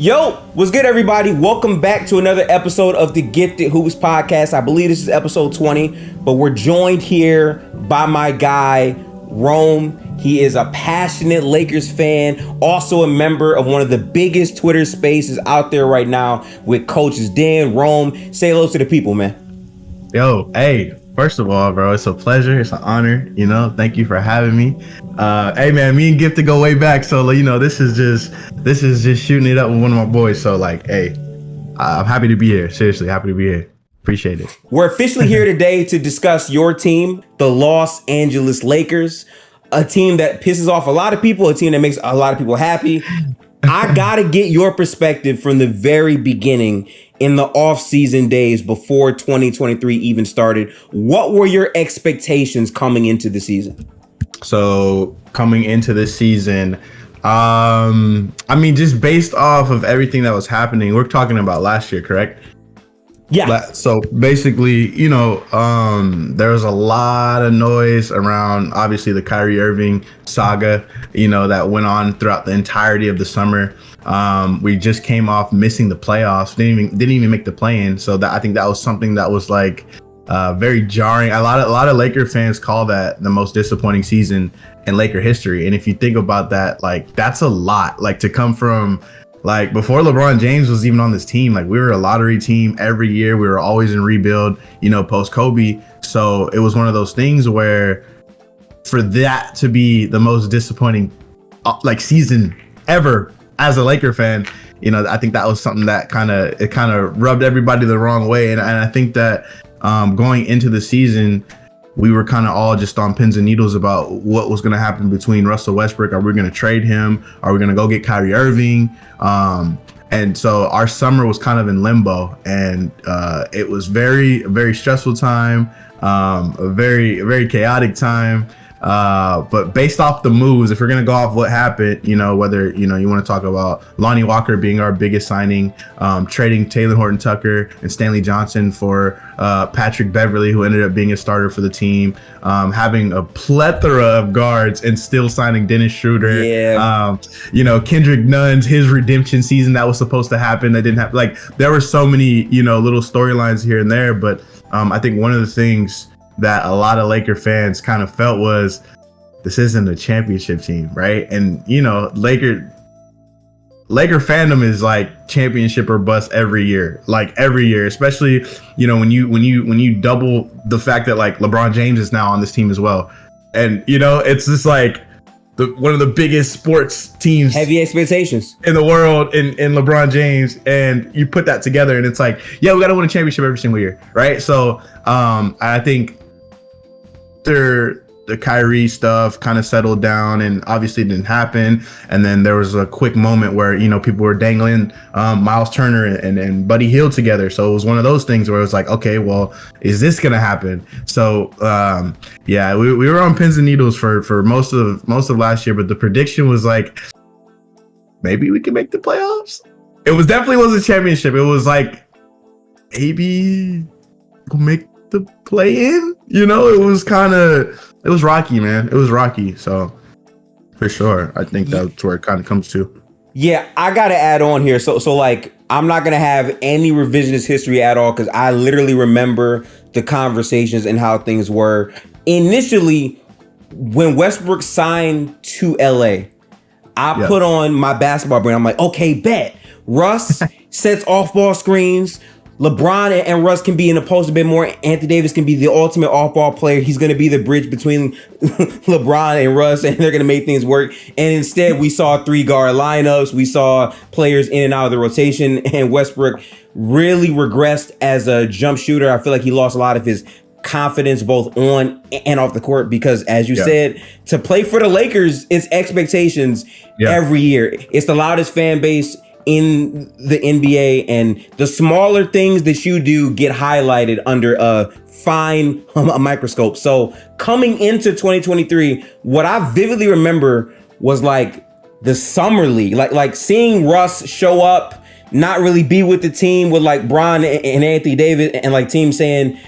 Yo, what's good, everybody? Welcome back to another episode of the Gifted Hoops podcast. I believe this is episode 20, but we're joined here by my guy, Rome. He is a passionate Lakers fan, also a member of one of the biggest Twitter spaces out there right now with coaches. Dan, Rome, say hello to the people, man. Yo, hey, first of all, bro, it's a pleasure. It's an honor. Thank you for having me. Hey, man, me and Gifted go way back. So, this is just shooting it up with one of my boys. So, hey, I'm happy to be here. Seriously, happy to be here. Appreciate it. We're officially here today to discuss your team, the Los Angeles Lakers, a team that pisses off a lot of people, a team that makes a lot of people happy. I got to get your perspective from the very beginning in the off-season days before 2023 even started. What were your expectations coming into the season? So coming into this season, just based off of everything that was happening, we're talking about last year, correct? Yeah. So basically, there was a lot of noise around, obviously, the Kyrie Irving saga, that went on throughout the entirety of the summer. We just came off missing the playoffs, didn't even make the play-in. So I think that was something that was very jarring. A lot of Laker fans call that the most disappointing season in Laker history. And if you think about that, that's a lot, to come from before LeBron James was even on this team. We were a lottery team every year. We were always in rebuild, post Kobe. So it was one of those things where for that to be the most disappointing season ever as a Laker fan, I think that was something that kind of rubbed everybody the wrong way. And I think that going into the season, we were kind of all just on pins and needles about what was going to happen between Russell Westbrook. Are we going to trade him? Are we going to go get Kyrie Irving? And so our summer was kind of in limbo, and it was very, very stressful time, a very, very chaotic time. But based off the moves, if we're going to go off what happened, whether, you want to talk about Lonnie Walker being our biggest signing, trading Taylor Horton-Tucker and Stanley Johnson for Patrick Beverley, who ended up being a starter for the team, having a plethora of guards and still signing Dennis Schroeder. Yeah. Kendrick Nunn's, his redemption season that was supposed to happen that didn't happen. There were so many, little storylines here and there. But I think one of the things that a lot of Laker fans kind of felt was this isn't a championship team, right? And Laker fandom is championship or bust every year, especially when you double the fact that LeBron James is now on this team as well, and it's just one of the biggest sports teams, heavy expectations in the world, in LeBron James, and you put that together and it's we got to win a championship every single year, right? So I think the Kyrie stuff kind of settled down, and obviously it didn't happen. And then there was a quick moment where people were dangling Miles Turner and Buddy Hield together. So it was one of those things where it was okay, well, is this gonna happen? So we were on pins and needles for most of last year, but the prediction was maybe we can make the playoffs. It was definitely wasn't a championship. It was maybe we'll make the play-in. It was rocky, man. It was rocky. So for sure, I think that's where it kind of comes to. Yeah, I gotta add on here. So I'm not gonna have any revisionist history at all, because I literally remember the conversations and how things were initially when Westbrook signed to LA. I put on my basketball brain. I'm okay, bet. Russ sets off-ball screens. LeBron and Russ can be in the post a bit more. Anthony Davis can be the ultimate off-ball player. He's going to be the bridge between LeBron and Russ, and they're going to make things work. And instead, we saw 3-guard lineups. We saw players in and out of the rotation, and Westbrook really regressed as a jump shooter. I feel like he lost a lot of his confidence both on and off the court, because as you said, to play for the Lakers, it's expectations every year. It's the loudest fan base in the NBA, and the smaller things that you do get highlighted under a fine microscope. So coming into 2023, what I vividly remember was the summer league, like seeing Russ show up, not really be with the team, with Bron and Anthony Davis, and teams saying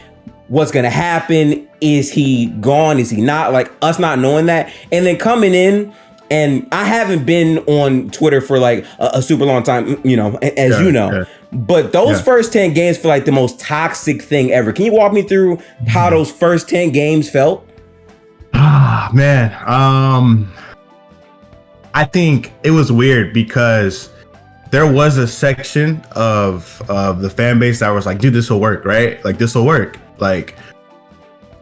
what's gonna happen, is he gone, is he not, us not knowing that, and then coming in And I haven't been on Twitter for like a super long time, you know, as you know. But those first 10 games feel like the most toxic thing ever. Can you walk me through how those first 10 games felt? Ah, man. I think it was weird because there was a section of the fan base that was like, dude, this will work, right? Like, this will work. Like,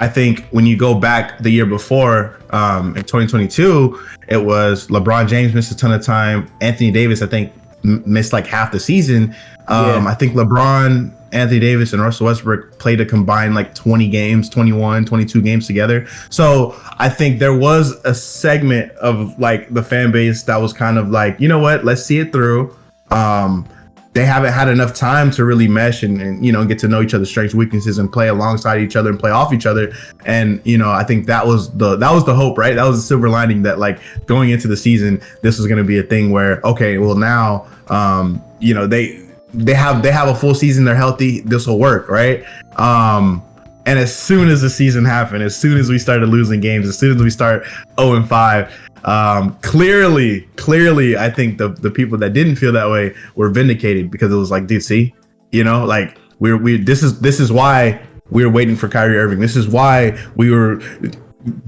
I think when you go back the year before, in 2022, it was LeBron James missed a ton of time. Anthony Davis, I think, missed like half the season. I think LeBron, Anthony Davis, and Russell Westbrook played a combined like 20 games, 21, 22 games together. So I think there was a segment of like the fan base that was kind of like, you know what, let's see it through. They haven't had enough time to really mesh and you know, get to know each other's strengths, weaknesses, and play alongside each other and play off each other. And you know, I think that was the hope, right? That was the silver lining, that like going into the season, this was going to be a thing where, okay, well now, you know, they have a full season, they're healthy, this will work, right? And as soon as the season happened, as soon as we started losing games, as soon as we start 0-5, clearly, I think the people that didn't feel that way were vindicated, because it was like, dude, see, you know, like this is why we were waiting for Kyrie Irving. This is why we were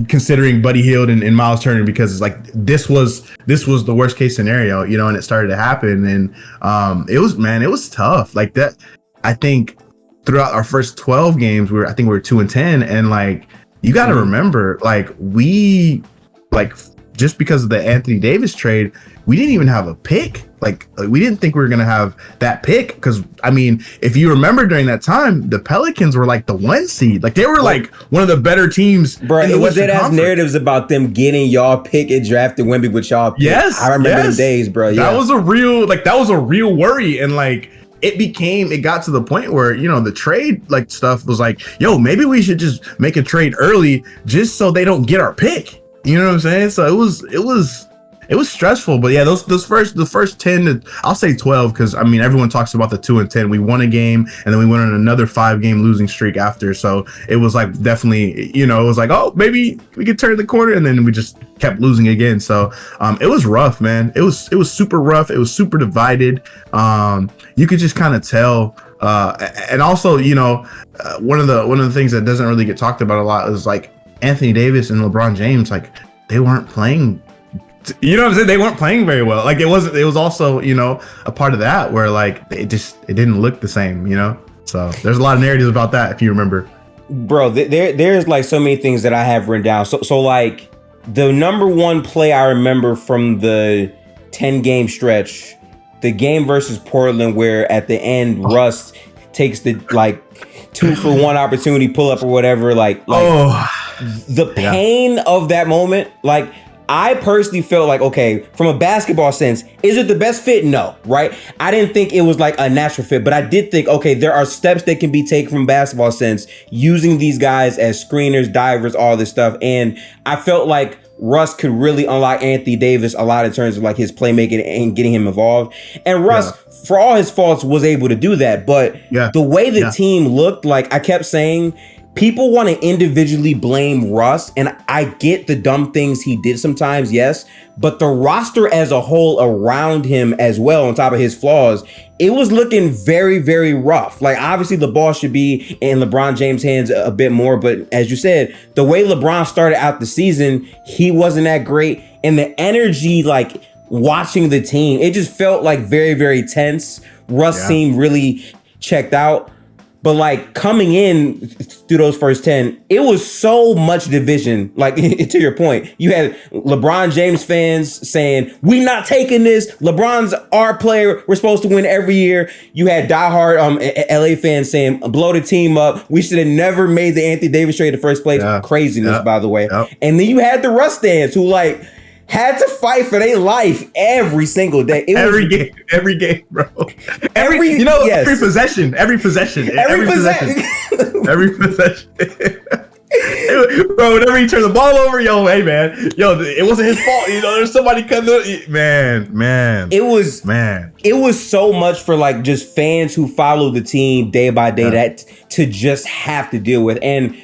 considering Buddy Hield and Miles Turner, because it's like this was the worst case scenario, you know, and it started to happen. And it was tough. Like that, I think throughout our first 12 games, we were 2-10, and like you got to remember, like just because of the Anthony Davis trade, we didn't even have a pick. Like we didn't think we were gonna have that pick, because I mean, if you remember during that time, the Pelicans were like the 1 seed. Like they were like one of the better teams. Bro, it was dead ass narratives about them getting y'all pick and drafted Wemby with y'all pick. Yes, I remember them days, bro. Yeah. That was a real worry, and like it got to the point where, you know, the trade like stuff was like, yo, maybe we should just make a trade early just so they don't get our pick. You know what I'm saying? So it was stressful. But yeah, the first 10 to, I'll say 12, because I mean everyone talks about the 2-10. We won a game and then we went on another 5-game losing streak after. So it was like definitely, you know, it was like, oh, maybe we could turn the corner, and then we just kept losing again. So it was rough, man. It was super rough. It was super divided. You could just kind of tell. And also, you know, one of the things that doesn't really get talked about a lot is like Anthony Davis and LeBron James, like they weren't playing, you know what I'm saying? They weren't playing very well. Like it was also, you know, a part of that where like it didn't look the same, you know? So there's a lot of narratives about that, if you remember. Bro, there's like so many things that I have written down. So like the number one play I remember from the 10-game stretch, the game versus Portland, where at the end Russ takes the like 2-for-1 opportunity pull up or whatever, the pain of that moment. Like I personally felt like, okay, from a basketball sense, is it the best fit? No, right? I didn't think it was like a natural fit, but I did think, okay, there are steps that can be taken from basketball sense using these guys as screeners, divers, all this stuff. And I felt like Russ could really unlock Anthony Davis a lot in terms of like his playmaking and getting him involved. And Russ, for all his faults, was able to do that. But the way the team looked, like I kept saying, people want to individually blame Russ, and I get the dumb things he did sometimes, yes, but the roster as a whole around him as well, on top of his flaws, it was looking very, very rough. Like obviously the ball should be in LeBron James' hands a bit more, but as you said, the way LeBron started out the season, he wasn't that great, and the energy, like watching the team, it just felt like very, very tense. Russ seemed really checked out. But like coming in through those first 10, it was so much division. Like to your point, you had LeBron James fans saying, "We not taking this. LeBron's our player. We're supposed to win every year." You had diehard LA fans saying, "Blow the team up. We should have never made the Anthony Davis trade in the first place." Craziness, by the way. And then you had the Russ fans who like had to fight for their life every single day. Every game, bro. Every possession. Bro, whenever he turned the ball over, yo, hey man, it wasn't his fault. You know, there's somebody cutting. Man. It was so much for like just fans who follow the team day by day that to just have to deal with. And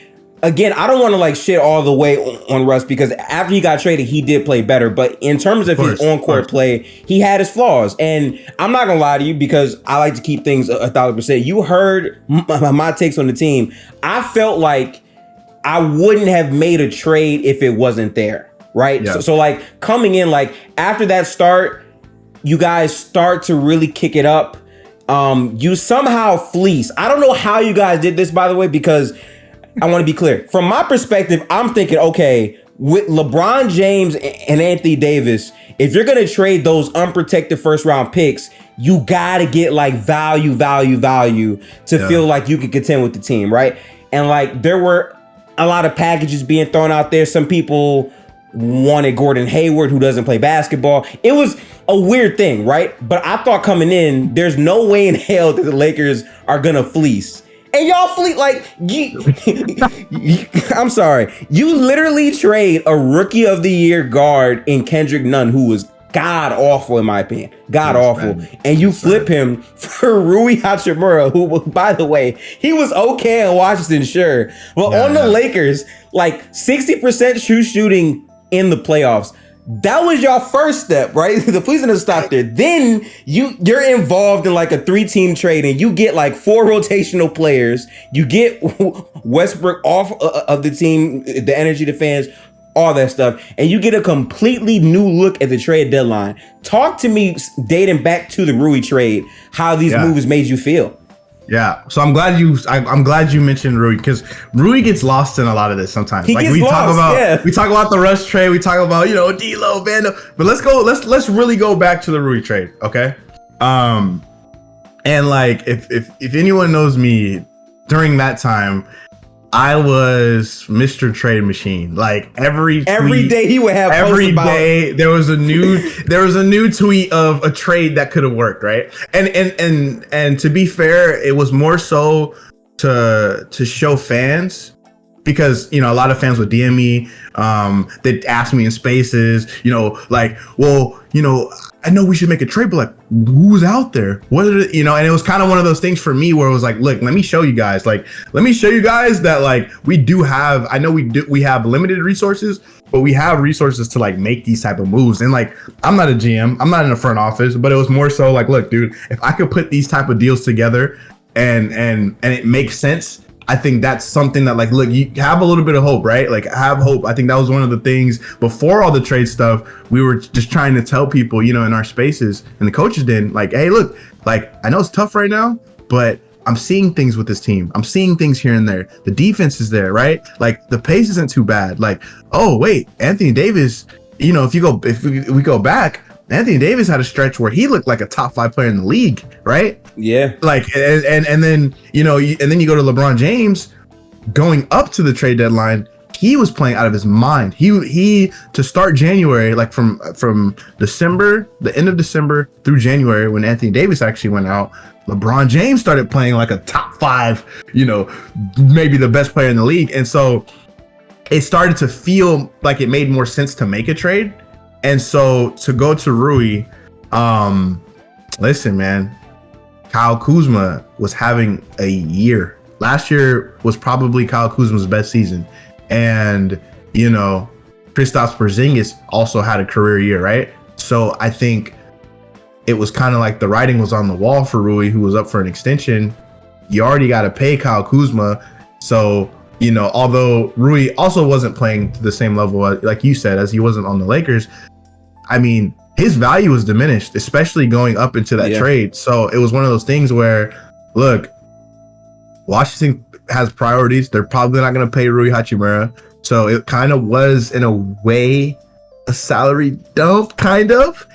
again, I don't want to like shit all the way on Russ because after he got traded, he did play better. But in terms of his on-court play, he had his flaws. And I'm not gonna lie to you because I like to keep things 1,000%. You heard my takes on the team. I felt like I wouldn't have made a trade if it wasn't there, right? Yeah. So like coming in, like after that start, you guys start to really kick it up. You somehow fleece. I don't know how you guys did this, by the way, because I want to be clear. From my perspective, I'm thinking, okay, with LeBron James and Anthony Davis, if you're going to trade those unprotected first round picks, you got to get like value to feel like you can contend with the team, right? And like there were a lot of packages being thrown out there. Some people wanted Gordon Hayward, who doesn't play basketball. It was a weird thing, right? But I thought coming in, there's no way in hell that the Lakers are going to fleece. And y'all fleet like, I'm sorry. You literally trade a rookie of the year guard in Kendrick Nunn, who was god awful in my opinion. God awful. And you flip him for Rui Hachimura, who, by the way, he was okay in Washington, sure. But on the Lakers, like 60% true shooting in the playoffs. That was your first step, right? The fleecing doesn't stop there. Then you're involved in like a 3-team trade and you get like 4 rotational players. You get Westbrook off of the team, the energy, the fans, all that stuff. And you get a completely new look at the trade deadline. Talk to me, dating back to the Rui trade, how these moves made you feel. Yeah, so I'm glad you mentioned Rui because Rui gets lost in a lot of this sometimes. We talk about the Russ trade, we talk about D'Lo, Vando, but let's really go back to the Rui trade, okay? And like if anyone knows me, during that time, I was Mr. Trade Machine. Like every day he would have every day there was a new tweet of a trade that could have worked, right? And to be fair, it was more so to show fans because a lot of fans would DM me, they'd ask me in spaces, like, well, I know we should make a trade, but like, who's out there? What are and it was kind of one of those things for me where it was like, look, let me show you guys that like we have limited resources, but we have resources to like make these type of moves. And like, I'm not a GM, I'm not in the front office, but it was more so like, look, dude, if I could put these type of deals together and it makes sense, I think that's something that like, look, you have a little bit of hope, right? Like have hope. I think that was one of the things before all the trade stuff, we were just trying to tell people, in our spaces and the coaches did like, hey, look, like I know it's tough right now, but I'm seeing things with this team. I'm seeing things here and there. The defense is there, right? Like the pace isn't too bad. Like, oh wait, Anthony Davis, if we go back, Anthony Davis had a stretch where he looked like a top 5 player in the league, right? Yeah. Like, and then, you go to LeBron James going up to the trade deadline. He was playing out of his mind. He to start January, like from December, the end of December through January, when Anthony Davis actually went out, LeBron James started playing like a top 5, maybe the best player in the league. And so it started to feel like it made more sense to make a trade. And so to go to Rui, listen, man, Kyle Kuzma was having a year. Last year was probably Kyle Kuzma's best season. And, Kristaps Porzingis also had a career year, right? So I think it was kind of like the writing was on the wall for Rui, who was up for an extension. You already got to pay Kyle Kuzma. So, although Rui also wasn't playing to the same level, like you said, as he wasn't on the Lakers, I mean, his value was diminished, especially going up into that trade. So it was one of those things where, look, Washington has priorities. They're probably not going to pay Rui Hachimura. So it kind of was, in a way, a salary dump, kind of.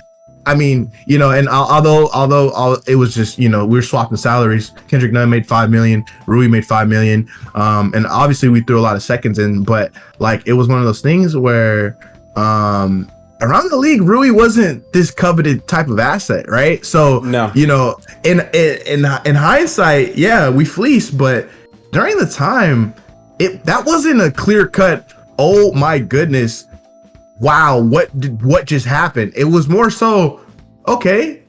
I mean, and although it was just, we were swapping salaries. Kendrick Nunn made $5 million, Rui made $5 million. And obviously we threw a lot of seconds in, but like, it was one of those things where, around the league, Rui wasn't this coveted type of asset, right? So, no. In hindsight, yeah, we fleeced, but during the time, that wasn't a clear cut, oh my goodness, wow, what just happened? It was more so, okay,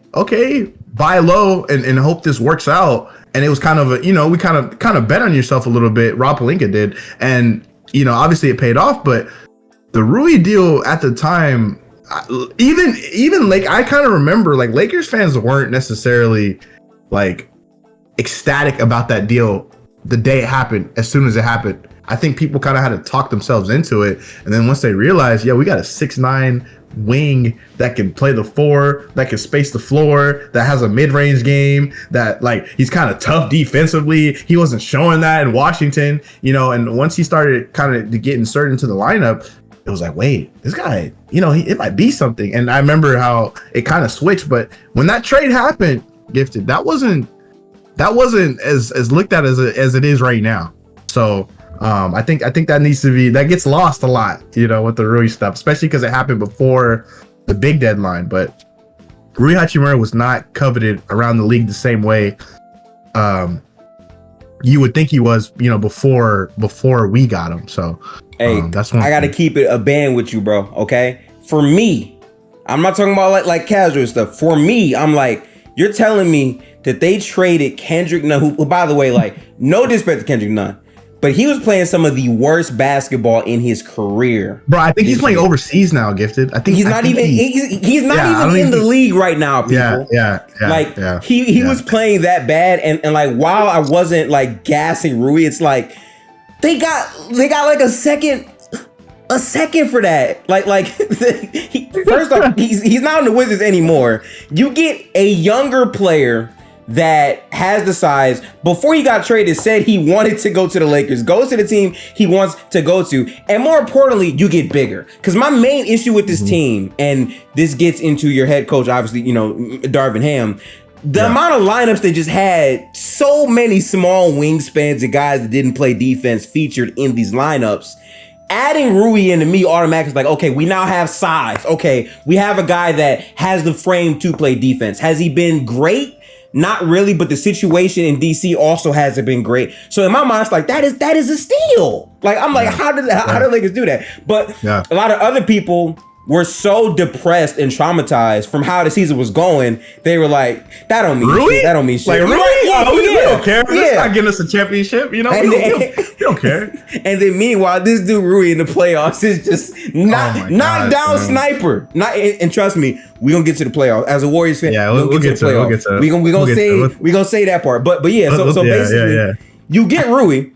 buy low and hope this works out. And it was kind of we kind of bet on yourself a little bit. Rob Pelinka did, and obviously it paid off, but the Rui deal at the time, even like I kind of remember like Lakers fans weren't necessarily like ecstatic about that deal the day it happened. As soon as it happened, I think people kind of had to talk themselves into it, and then once they realized, we got a 6'9" wing that can play the 4, that can space the floor, that has a mid-range game, that like he's kind of tough defensively. He wasn't showing that in Washington, and once he started kind of to get inserted into the lineup, it was like, wait, this guy, it might be something. And I remember how it kind of switched, but when that trade happened, Gifted, that wasn't as looked at as it is right now. So I think that needs to be, that gets lost a lot, with the Rui stuff, especially because it happened before the big deadline. But Rui Hachimura was not coveted around the league the same way you would think he was, before we got him. So hey, that's one. I got to keep it a band with you, bro. Okay, for me, I'm not talking about like casual stuff. For me, I'm like, you're telling me that they traded Kendrick Nunn, who by the way, like, no disrespect to Kendrick Nunn, but he was playing some of the worst basketball in his career. Bro, I think he's playing overseas now, Gifted. I think he's not even in the league right now, people. Yeah. He was playing that bad, and like, while I wasn't like gassing Rui, it's like they got like a second for that. Like first off, he's not on the Wizards anymore. You get a younger player that has the size. Before he got traded, said he wanted to go to the Lakers, goes to the team he wants to go to, and more importantly, you get bigger. Because my main issue with this team, and this gets into your head coach, obviously, Darvin Ham, the amount of lineups they just had, so many small wingspans and guys that didn't play defense featured in these lineups. Adding Rui into me automatically is like, okay, we now have size. Okay, we have a guy that has the frame to play defense. Has he been great? Not really, but the situation in DC also hasn't been great. So in my mind, it's like that is a steal. Like, I'm like, how did Lakers do that? But a lot of other people were so depressed and traumatized from how the season was going. They were like, that don't mean shit. That don't mean shit. Like, Rui? We don't care. It's not getting us a championship. We don't care. And then meanwhile, this dude Rui in the playoffs is just knock down sniper. And trust me, we gonna get to the playoffs. As a Warriors fan, we'll get to the playoffs. We gonna say that part. But yeah, so basically, you get Rui,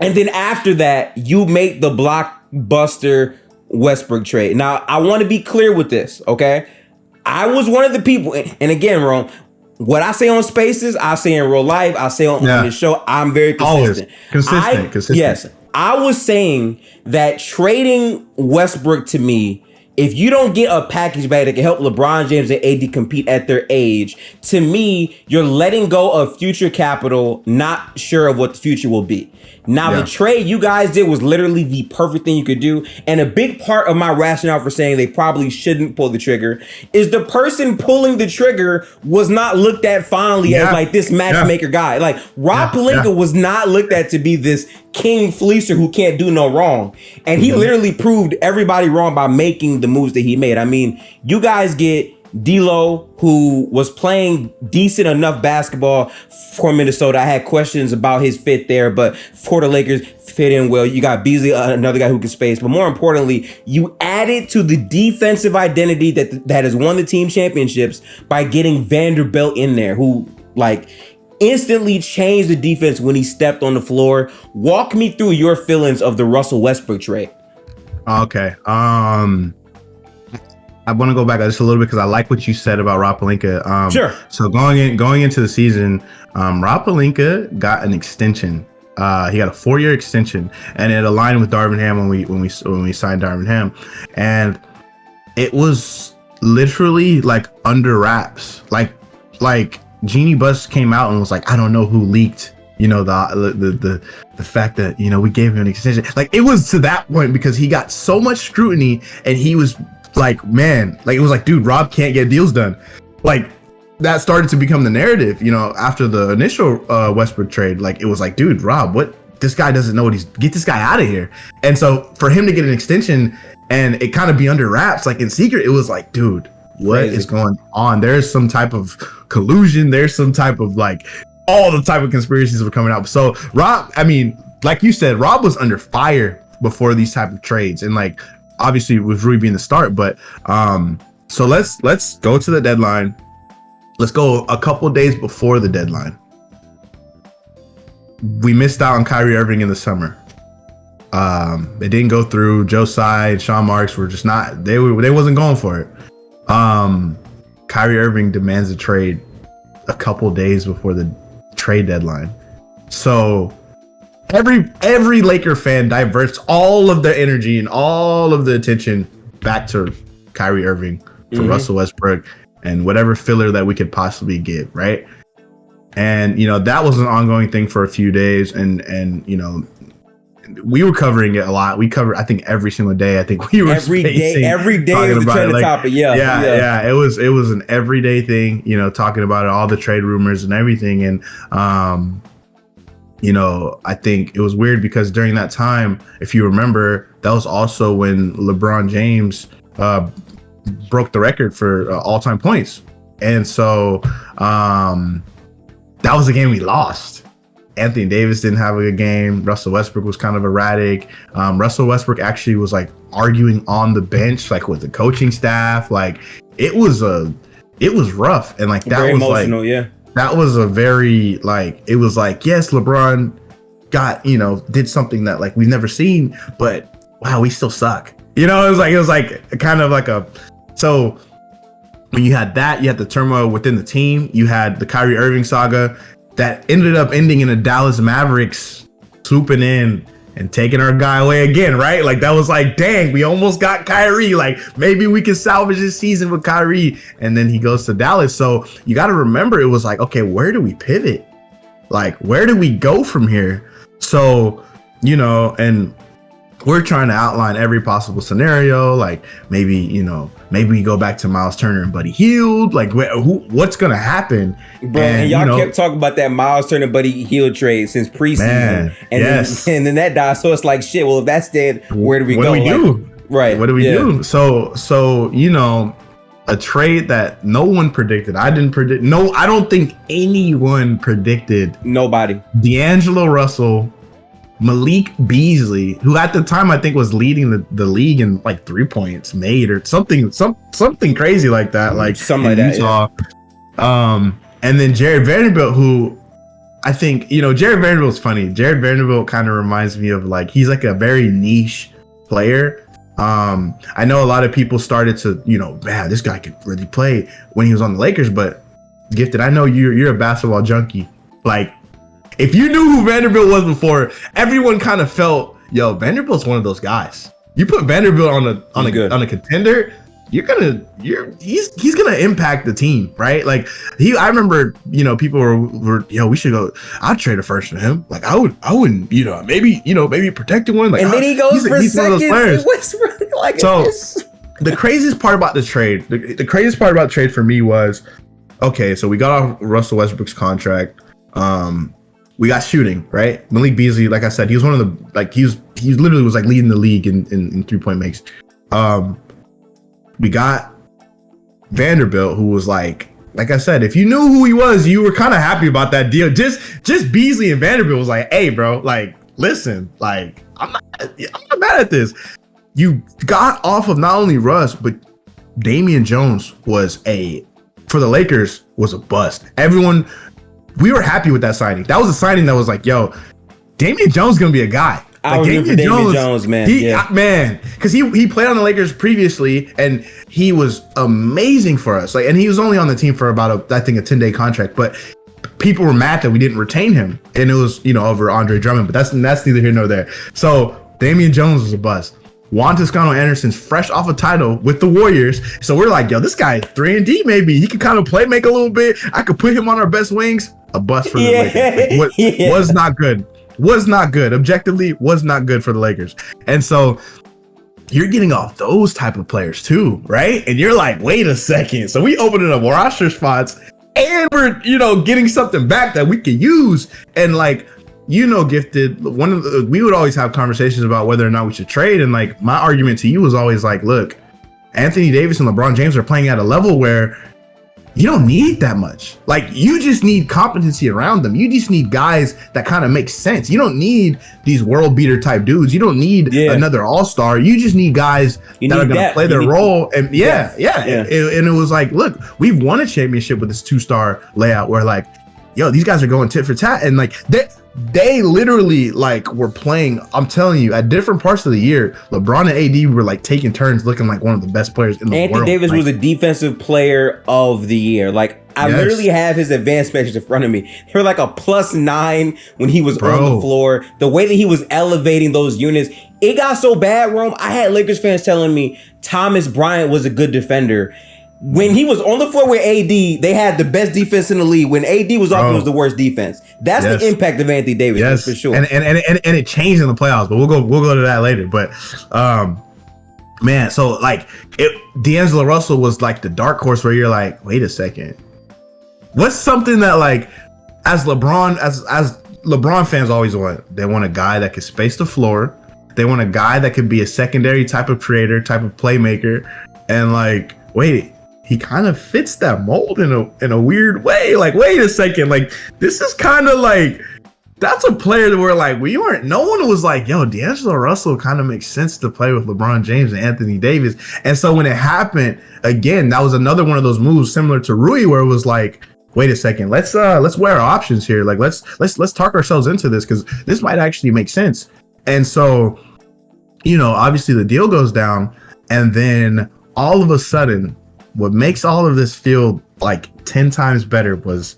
and then after that, you make the blockbuster Westbrook trade. Now, I want to be clear with this, okay? I was one of the people, and again, Ron, what I say on Spaces, I say in real life, I say on this show, I'm very consistent. Always. Consistent. Yes, I was saying that trading Westbrook to me, if you don't get a package back that can help LeBron James and AD compete at their age, to me, you're letting go of future capital, not sure of what the future will be. Now, the trade you guys did was literally the perfect thing you could do. And a big part of my rationale for saying they probably shouldn't pull the trigger is the person pulling the trigger was not looked at fondly as like this matchmaker guy. Like, Rob Pelinka was not looked at to be this king fleecer who can't do no wrong. And he literally proved everybody wrong by making the moves that he made. I mean, you guys get D'Lo, who was playing decent enough basketball for Minnesota. I had questions about his fit there, but for the Lakers, fit in well. You got Beasley, another guy who can space, but more importantly, you added to the defensive identity that has won the team championships by getting Vanderbilt in there, who like instantly changed the defense when he stepped on the floor. Walk me through your feelings of the Russell Westbrook trade. Okay. I want to go back just a little bit because I like what you said about Rob Pelinka. Sure. So going into the season, Rob Pelinka got an extension. He got a 4-year extension, and it aligned with Darvin Ham when we signed Darvin Ham, and it was literally like under wraps. Like Jeannie Buss came out and was like, I don't know who leaked, the fact that we gave him an extension. Like, it was to that point because he got so much scrutiny, and he was like, man, like, it was like, dude, Rob can't get deals done. Like, that started to become the narrative, after the initial Westbrook trade. Like, it was like, dude, Rob, what? This guy doesn't know get this guy out of here. And so for him to get an extension and it kind of be under wraps, like in secret, it was like, dude, what is going on? There's some type of collusion. There's some type of like, all the type of conspiracies were coming out. So Rob, I mean, like you said, Rob was under fire before these type of trades, and like obviously with Rui being the start, but so let's go to the deadline. Let's go a couple days before the deadline. We missed out on Kyrie Irving in the summer. It didn't go through. Joe Tsai and Sean Marks were just not. They wasn't going for it. Kyrie Irving demands a trade a couple days before the trade deadline. So every Laker fan diverts all of their energy and all of the attention back to Kyrie Irving for Russell Westbrook and whatever filler that we could possibly get, right? And that was an ongoing thing for a few days, and we were covering it a lot. We covered, I think, every single day. I think we were every day was the trending topic. Yeah. It was an everyday thing, talking about it, all the trade rumors and everything. And I think it was weird because during that time, if you remember, that was also when LeBron James broke the record for all-time points, and so that was a game we lost. Anthony Davis didn't have a good game. Russell Westbrook was kind of erratic. Russell Westbrook actually was like arguing on the bench, like with the coaching staff. Like it was rough. And like that very was emotional, like, that was a very like, it was like, yes, LeBron got, did something that like we've never seen, but wow, we still suck. It was like kind of like so when you had that, you had the turmoil within the team, you had the Kyrie Irving saga, that ended up ending in the Dallas Mavericks swooping in and taking our guy away again, right? Like that was like, dang, we almost got Kyrie. Like maybe we can salvage this season with Kyrie. And then he goes to Dallas. So you got to remember, it was like, okay, where do we pivot? Like, where do we go from here? So, and we're trying to outline every possible scenario. Like maybe we go back to Miles Turner and Buddy Hield. Like what's going to happen? Bro, and y'all kept talking about that Miles Turner Buddy Hield trade since preseason. And then that died. So it's like, shit, well, if that's dead, where do we go? What do we do? Right. What do we do? So, a trade that no one predicted. I didn't predict. No, I don't think anyone predicted. Nobody. D'Angelo Russell, Malik Beasley, who at the time I think was leading the league in like 3 points made or something crazy like that, like something like Utah. That. Yeah. And then Jared Vanderbilt, who I think Jared Vanderbilt's funny. Jared Vanderbilt kind of reminds me of like he's like a very niche player. I know a lot of people started to man, this guy could really play when he was on the Lakers, but Gifted, I know you're a basketball junkie. Like, if you knew who Vanderbilt was before, everyone kind of felt, Vanderbilt's one of those guys. You put Vanderbilt on a contender, he's gonna impact the team, right? Like I remember, people were we should go. I'd trade a first for him. Like I wouldn't, maybe protect one. Like, and then he goes for he's second. One of those players. What's really like so the craziest part about the trade, the craziest part about trade for me was, okay, so we got off Russell Westbrook's contract. We got shooting, right? Malik Beasley, like I said, he was one of the, like, he literally was like leading the league in 3-point makes. We got Vanderbilt, who was like I said, if you knew who he was, you were kind of happy about that deal. Just Beasley and Vanderbilt was like, hey, bro, like, listen, like, I'm not mad at this. You got off of not only Russ, but Damian Jones for the Lakers was a bust. We were happy with that signing. That was a signing that was like, yo, Damian Jones is gonna be a guy. I was Damian Jones, man. Because he played on the Lakers previously, and he was amazing for us. Like, and he was only on the team for about a 10-day contract. But people were mad that we didn't retain him, and it was over Andre Drummond. But that's neither here nor there. So Damian Jones was a bust. Juan Toscano Anderson's fresh off a title with the Warriors. So we're like, yo, this guy 3-and-D maybe. He can kind of play, make a little bit. I could put him on our best wings. A bust for the Lakers. Was not good. Was not good. Objectively, was not good for the Lakers. And so you're getting off those type of players too, right? And you're like, wait a second. So we opened up roster spots and we're, getting something back that we can use. And like, Gifted, we would always have conversations about whether or not we should trade. And like, my argument to you was always like, look, Anthony Davis and LeBron James are playing at a level where you don't need that much. Like, you just need competency around them. You just need guys that kind of make sense. You don't need these world beater type dudes. You don't need another all-star. You just need guys that are going to play their role. And and it was like, look, we've won a championship with this 2-star layout where like, yo, these guys are going tit for tat. And like, they literally like were playing, I'm telling you, at different parts of the year, LeBron and AD were like taking turns looking like one of the best players in the world. Anthony Davis was a defensive player of the year. Like, I literally have his advanced measures in front of me. They were like a +9 when he was on the floor. The way that he was elevating those units, it got so bad, Rome. I had Lakers fans telling me Thomas Bryant was a good defender. When he was on the floor with AD, they had the best defense in the league. When AD was off, it was the worst defense. That's the impact of Anthony Davis, for sure. And it changed in the playoffs, but we'll go to that later. But man, so like D'Angelo Russell was like the dark horse where you're like, wait a second, what's something that like as LeBron fans always want? They want a guy that can space the floor. They want a guy that could be a secondary type of creator, type of playmaker, and like, wait. He kind of fits that mold in a weird way. Like, wait a second, like this is kind of like, that's a player that we're like, no one was like, yo, D'Angelo Russell kind of makes sense to play with LeBron James and Anthony Davis. And so when it happened again, that was another one of those moves similar to Rui, where it was like, wait a second, let's weigh our options here. Like let's talk ourselves into this because this might actually make sense. And so, you know, obviously the deal goes down, and then all of a sudden, what makes all of this feel like 10 times better was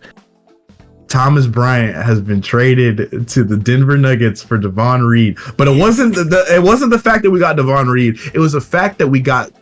Thomas Bryant has been traded to the Denver Nuggets for Devon Reed. But it wasn't the fact that we got Devon Reed. It was the fact that we got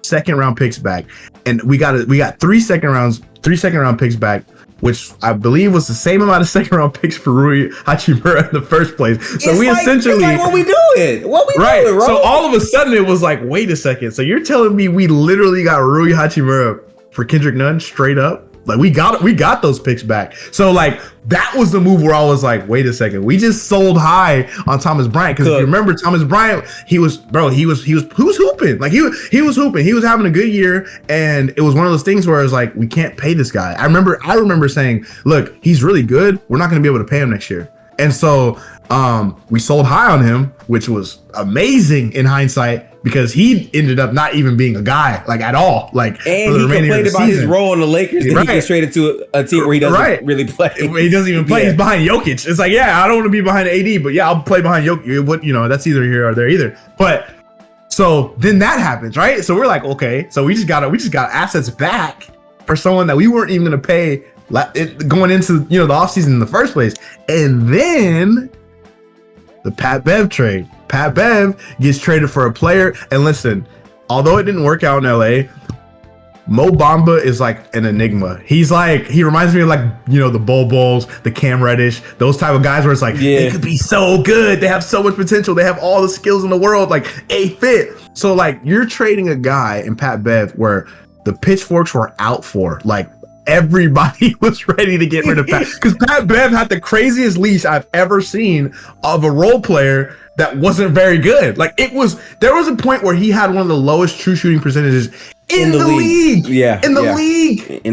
second-round picks back, and we got 3 second-round picks back, which I believe was the same amount of second-round picks for Rui Hachimura in the first place. So it's like, what we doing? Right. So all of a sudden it was like, wait a second. So you're telling me we literally got Rui Hachimura for Kendrick Nunn straight up? Like we got those picks back. So like that was the move where I was like, wait a second, we just sold high on Thomas Bryant, because if you remember Thomas Bryant, he was hooping. Like he was hooping. He was having a good year, and it was one of those things where I was like, we can't pay this guy. I remember saying, look, he's really good. We're not going to be able to pay him next year. And so we sold high on him, which was amazing in hindsight, because he ended up not even being a guy like at all. Like, and he complained about his role in the Lakers. Then he gets traded to a team where he doesn't really play. He doesn't even play. He's behind Jokic. It's like, yeah, I don't want to be behind AD, but yeah, I'll play behind Jokic. You know, that's either here or there either. But so then that happens, right? So we're like, okay, so we just got assets back for someone that we weren't even going to pay going into the offseason in the first place. And then the Pat Bev trade. Pat Bev gets traded for a player. And listen, although it didn't work out in LA, Mo Bamba is like an enigma. He reminds me of like, the Bol Bols, the Cam Reddish, those type of guys where it's like, they could be so good. They have so much potential. They have all the skills in the world, like a fit. So like you're trading a guy in Pat Bev where the pitchforks were out for, like, everybody was ready to get rid of Pat, because Pat Bev had the craziest leash I've ever seen of a role player that wasn't very good. Like there was a point where he had one of the lowest true shooting percentages in the league. In the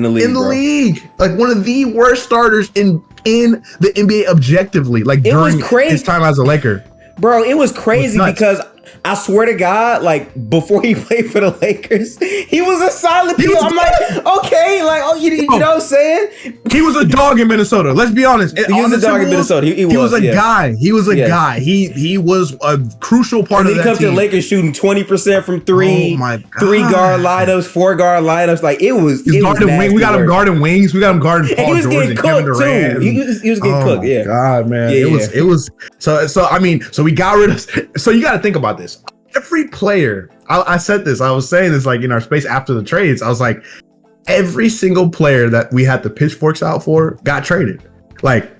league. Like one of the worst starters in the NBA objectively. Like during his time as a Laker. Bro, it was crazy because I swear to God, like before he played for the Lakers, he was a solid player. I'm like, okay, like, you know what I'm saying? He was a dog in Minnesota. Let's be honest. He was a dog in Minnesota. He was a guy. He was a guy. He was a crucial part of that team. He comes to the Lakers shooting 20% from three, 3-guard lineups, 4-guard lineups. Like it was. We got him guarding wings. We got him guarding Paul George and Kevin Durant. He was getting cooked. Yeah. God, man. It was. So I mean, so we got rid of. So you got to think about this. Every player, I said this, I was saying this like in our space after the trades. I was like, every single player that we had the pitchforks out for got traded. Like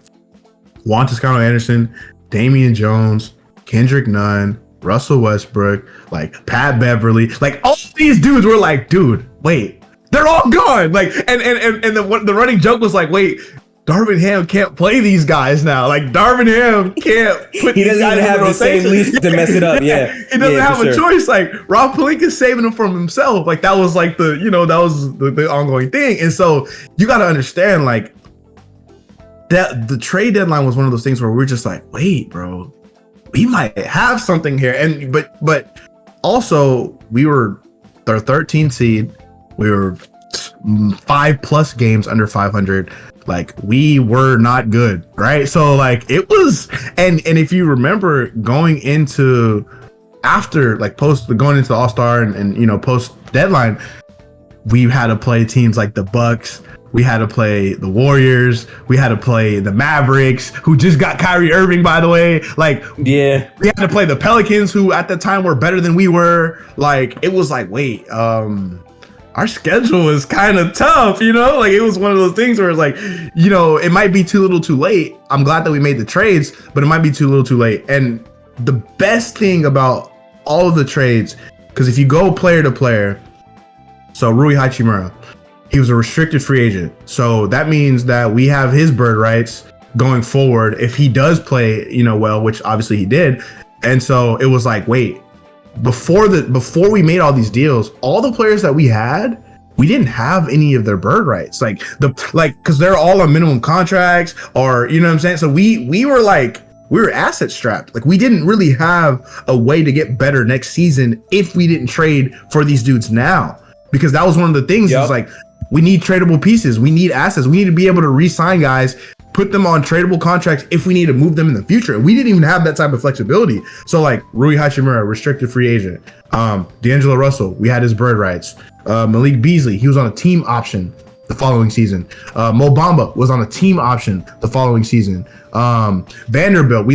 Juan Toscano Anderson, Damian Jones, Kendrick Nunn, Russell Westbrook, like Pat Beverly, like all these dudes were like, dude, wait, they're all gone. Like, and the running joke was like, wait, Darvin Ham can't play these guys now. Like Darvin Ham can't put He these doesn't guys even in have the same rotation. leash to mess it up. Yeah. He doesn't have for a sure. choice. Like Rob Pelinka's saving him from himself. Like that was like the, you know, that was the ongoing thing. And so you got to understand like that the trade deadline was one of those things where we're just like, wait, bro, we might have something here. And but also we were their 13th seed. We were 5+ games under 500. Like we were not good, right? So like it was, and if you remember going into after like going into the All-Star and you know post deadline, we had to play teams like the Bucks. We had to play the Warriors. We had to play the Mavericks, who just got Kyrie Irving, by the way. Like, yeah, we had to play the Pelicans, who at the time were better than we were. Like, it was like, wait, our schedule is kind of tough, you know? Like, it was one of those things where it's like, you know, it might be too little too late. I'm glad that we made the trades, but it might be too little too late. And the best thing about all of the trades, because if you go player to player, so Rui Hachimura, he was a restricted free agent. So that means that we have his bird rights going forward if he does play, you know, well, which obviously he did. And so it was like, wait, before we made all these deals, all the players that we had, we didn't have any of their bird rights. Because they're all on minimum contracts or, you know what I'm saying? So we were asset strapped. Like we didn't really have a way to get better next season if we didn't trade for these dudes now. Because that was one of the things. Yep. Is like, we need tradable pieces. We need assets. We need to be able to re-sign guys, put them on tradable contracts if we need to move them in the future. We didn't even have that type of flexibility. So like Rui Hachimura, restricted free agent. D'Angelo Russell, we had his bird rights. Malik Beasley, he was on a team option the following season. Mo Bamba was on a team option the following season. Vanderbilt,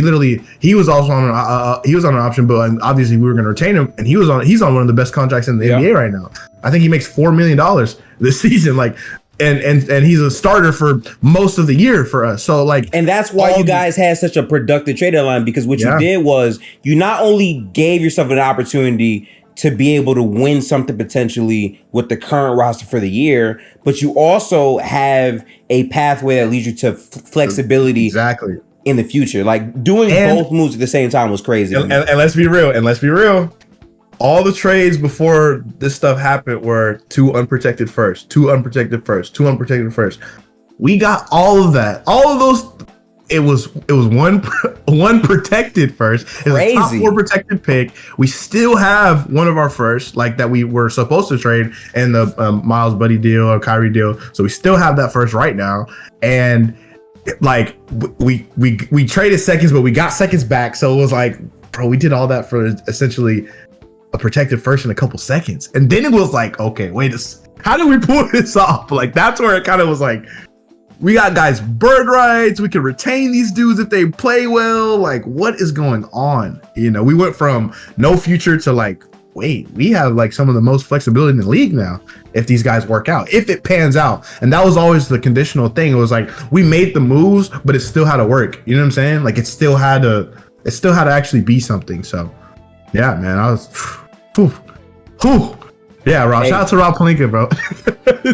he was also on an option, but obviously we were going to retain him, and he's on one of the best contracts in the NBA right now. I think he makes $4 million this season. Like, and he's a starter for most of the year for us. So like, and that's why you guys had such a productive trade deadline, because what you did was you not only gave yourself an opportunity to be able to win something potentially with the current roster for the year, but you also have a pathway that leads you to flexibility exactly in the future. Like doing both moves at the same time was crazy. And let's be real. All the trades before this stuff happened were 2 unprotected first, 2 unprotected first, 2 unprotected first. We got all of that. All of those. It was one protected first. It's a top 4 protected pick. We still have one of our first, like that we were supposed to trade in the Miles Buddy deal or Kyrie deal. So we still have that first right now. And like we traded seconds, but we got seconds back. So it was like, bro, we did all that for essentially a protected first in a couple seconds. And then it was like, okay, how do we pull this off? Like that's where it kind of was like, we got guys bird rights. We can retain these dudes if they play well. Like, what is going on? You know, we went from no future to like, wait, we have like some of the most flexibility in the league now if these guys work out, if it pans out. And that was always the conditional thing. It was like, we made the moves, but it still had to work. You know what I'm saying? Like it still had to actually be something. So yeah, man, I was, whew. Yeah, Rob. Hey. Shout out to Rob Pelinka, bro.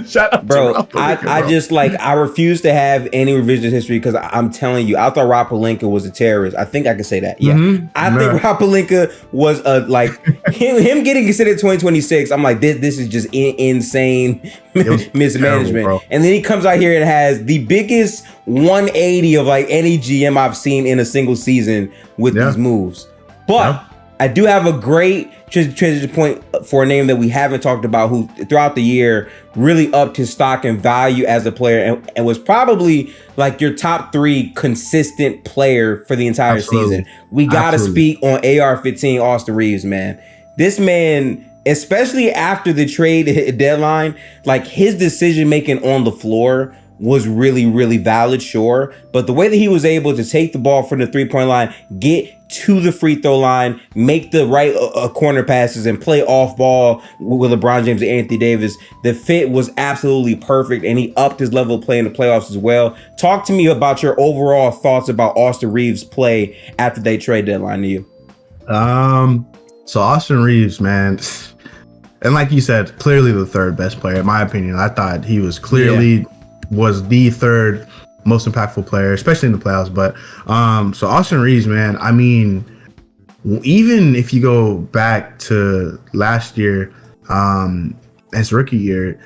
Shout out to Rob Pelinka, I just like, I refuse to have any revisionist history because I'm telling you, I thought Rob Pelinka was a terrorist. I think I can say that. Yeah. Mm-hmm. I think Rob Pelinka was him getting considered 2026. I'm like, this is just insane mismanagement. Terrible, and then he comes out here and has the biggest 180 of like any GM I've seen in a single season with these moves. But I do have a great transition point for a name that we haven't talked about, who throughout the year really upped his stock and value as a player and was probably like your top 3 consistent player for the entire season. We got to speak on AR-15, Austin Reaves, man. This man, especially after the trade deadline, like his decision making on the floor was really, really valid, sure. But the way that he was able to take the ball from the 3-point line, get to the free throw line, make the right corner passes, and play off ball with LeBron James and Anthony Davis, the fit was absolutely perfect, and he upped his level of play in the playoffs as well. Talk to me about your overall thoughts about Austin Reaves' play after they trade deadline to you. So Austin Reaves, man, and like you said, clearly the 3rd best player, in my opinion. I thought he was clearly was the 3rd most impactful player, especially in the playoffs. But so Austin Reaves, man, I mean, even if you go back to last year, his rookie year,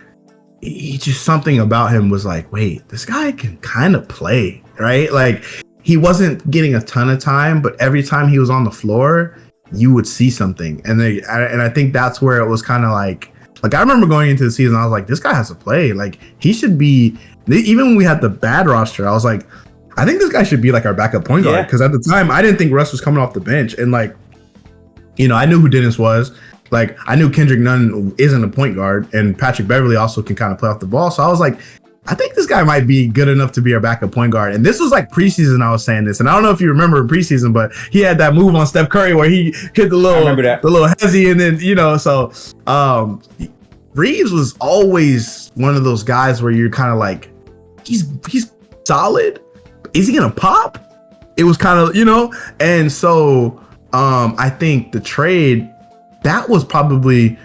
he just something about him was like, wait, this guy can kind of play, right? Like he wasn't getting a ton of time, but every time he was on the floor, you would see something. And I think that's where it was kind of like I remember going into the season, I was like, this guy has to play. Like he should be, even when we had the bad roster, I was like, I think this guy should be like our backup point guard. Because at the time, I didn't think Russ was coming off the bench. And like, you know, I knew who Dennis was. Like I knew Kendrick Nunn isn't a point guard, and Patrick Beverly also can kind of play off the ball. So I was like, I think this guy might be good enough to be our backup point guard. And this was like preseason, I was saying this. And I don't know if you remember preseason, but he had that move on Steph Curry where he hit the little hezzy, and then, you know, so Reaves was always one of those guys where you're kind of like, he's solid. Is he gonna pop? It was kind of, you know, and so I think the trade, that was probably,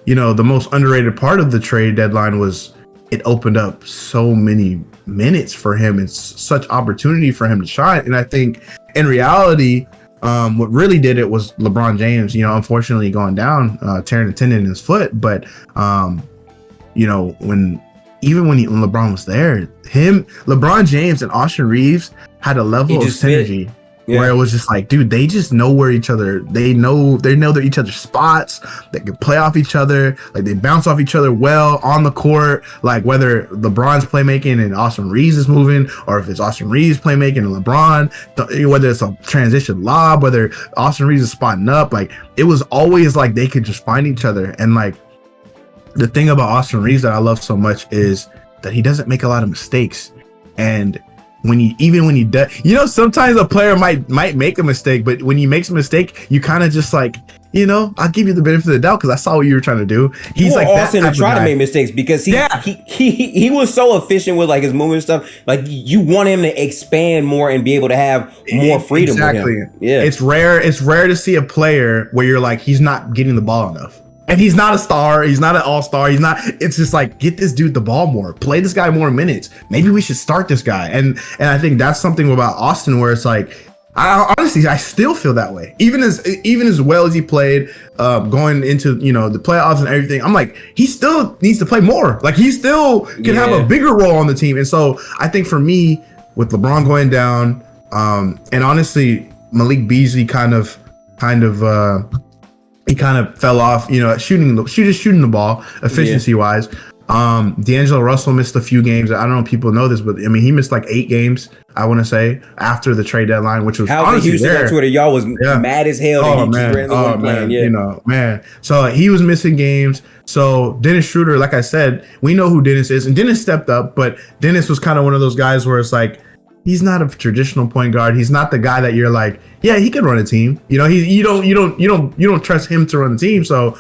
you know, the most underrated part of the trade deadline was it opened up so many minutes for him and such opportunity for him to shine. And I think in reality, what really did it was LeBron James, you know, unfortunately going down, tearing a tendon in his foot. But, you know, when LeBron was there, LeBron James and Austin Reaves had a level of synergy where it was just like, dude, they just know where each other, they know they're each other's spots. They can play off each other. Like they bounce off each other well on the court. Like whether LeBron's playmaking and Austin Reaves is moving, or if it's Austin Reaves playmaking and LeBron, whether it's a transition lob, whether Austin Reaves is spotting up, like it was always like they could just find each other. And like the thing about Austin Reaves that I love so much is that he doesn't make a lot of mistakes. And when he does, you know, sometimes a player might make a mistake, but when he makes a mistake, you kind of just like, you know, I'll give you the benefit of the doubt because I saw what you were trying to do. He's like Austin to try to make mistakes because he was so efficient with like his movement and stuff. Like you want him to expand more and be able to have more freedom. Exactly. With him. Yeah. It's rare to see a player where you're like, he's not getting the ball enough. And he's not a star. He's not an all-star. It's just like, get this dude the ball more. Play this guy more minutes. Maybe we should start this guy. And I think that's something about Austin where it's like, I still feel that way. Even as well as he played, going into, you know, the playoffs and everything, I'm like, he still needs to play more. Like he still can have a bigger role on the team. And so I think for me, with LeBron going down, and honestly, Malik Beasley kind of he kind of fell off, you know, shooting the ball efficiency wise. D'Angelo Russell missed a few games. I don't know if people know this, but I mean, he missed like 8 games, I want to say, after the trade deadline, which was honestly Houston on Twitter, y'all was mad as hell. You know, man. So he was missing games. So Dennis Schroeder, like I said, we know who Dennis is, and Dennis stepped up, but Dennis was kind of one of those guys where it's like, he's not a traditional point guard. He's not the guy that you're like, yeah, he can run a team. You know, you don't trust him to run the team. So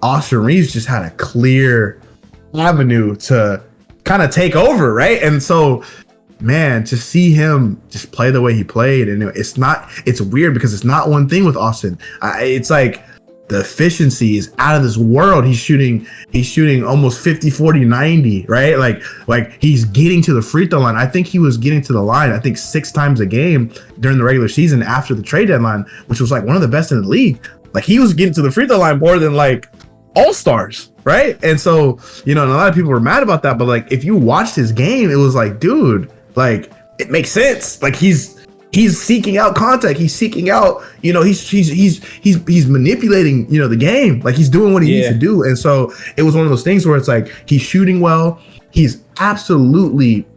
Austin Reaves just had a clear avenue to kind of take over, right? And so, man, to see him just play the way he played, and it's weird because it's not one thing with Austin. It's like the efficiency is out of this world. He's shooting almost 50, 40, 90, right? Like he's getting to the free throw line. I think he was getting to the line, I think 6 times a game during the regular season after the trade deadline, which was like one of the best in the league. Like he was getting to the free throw line more than like all-stars, right? And so, you know, and a lot of people were mad about that, but like if you watched his game, it was like, dude, like it makes sense. Like he's seeking out contact. He's seeking out, you know, he's manipulating, you know, the game. Like he's doing what he needs to do. And so it was one of those things where it's like, he's shooting well. He's absolutely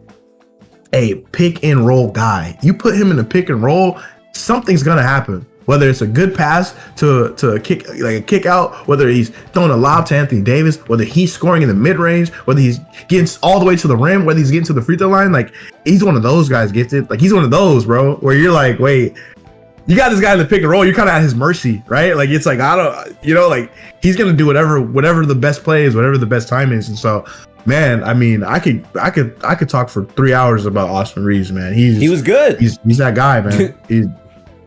a pick and roll guy. You put him in a pick and roll, something's going to happen. Whether it's a good pass to a kick, like a kick out, whether he's throwing a lob to Anthony Davis, whether he's scoring in the mid range, whether he's getting all the way to the rim, whether he's getting to the free throw line, like he's one of those guys gifted. Like he's one of those, bro, where you're like, wait, you got this guy in the pick and roll, you're kind of at his mercy, right? Like it's like, I don't, you know, like he's gonna do whatever the best play is, whatever the best time is. And so, man, I mean, I could talk for 3 hours about Austin Reaves, man. He was good. He's that guy, man.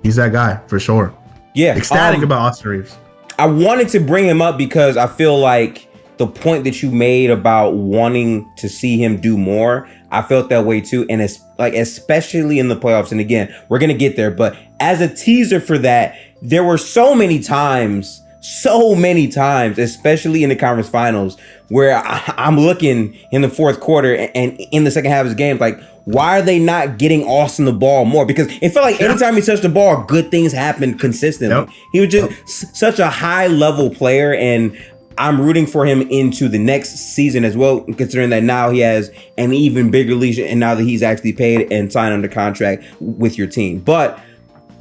He's that guy for sure. Yeah. Ecstatic about Austin Reaves. I wanted to bring him up because I feel like the point that you made about wanting to see him do more, I felt that way too. And like especially in the playoffs. And again, we're gonna get there, but as a teaser for that, there were so many times, especially in the conference finals, where I'm looking in the fourth quarter and in the second half of his game, like, why are they not getting Austin the ball more? Because it felt like anytime he touched the ball, good things happened consistently. Yep. He was just such a high level player, and I'm rooting for him into the next season as well, considering that now he has an even bigger leash, and now that he's actually paid and signed under contract with your team. But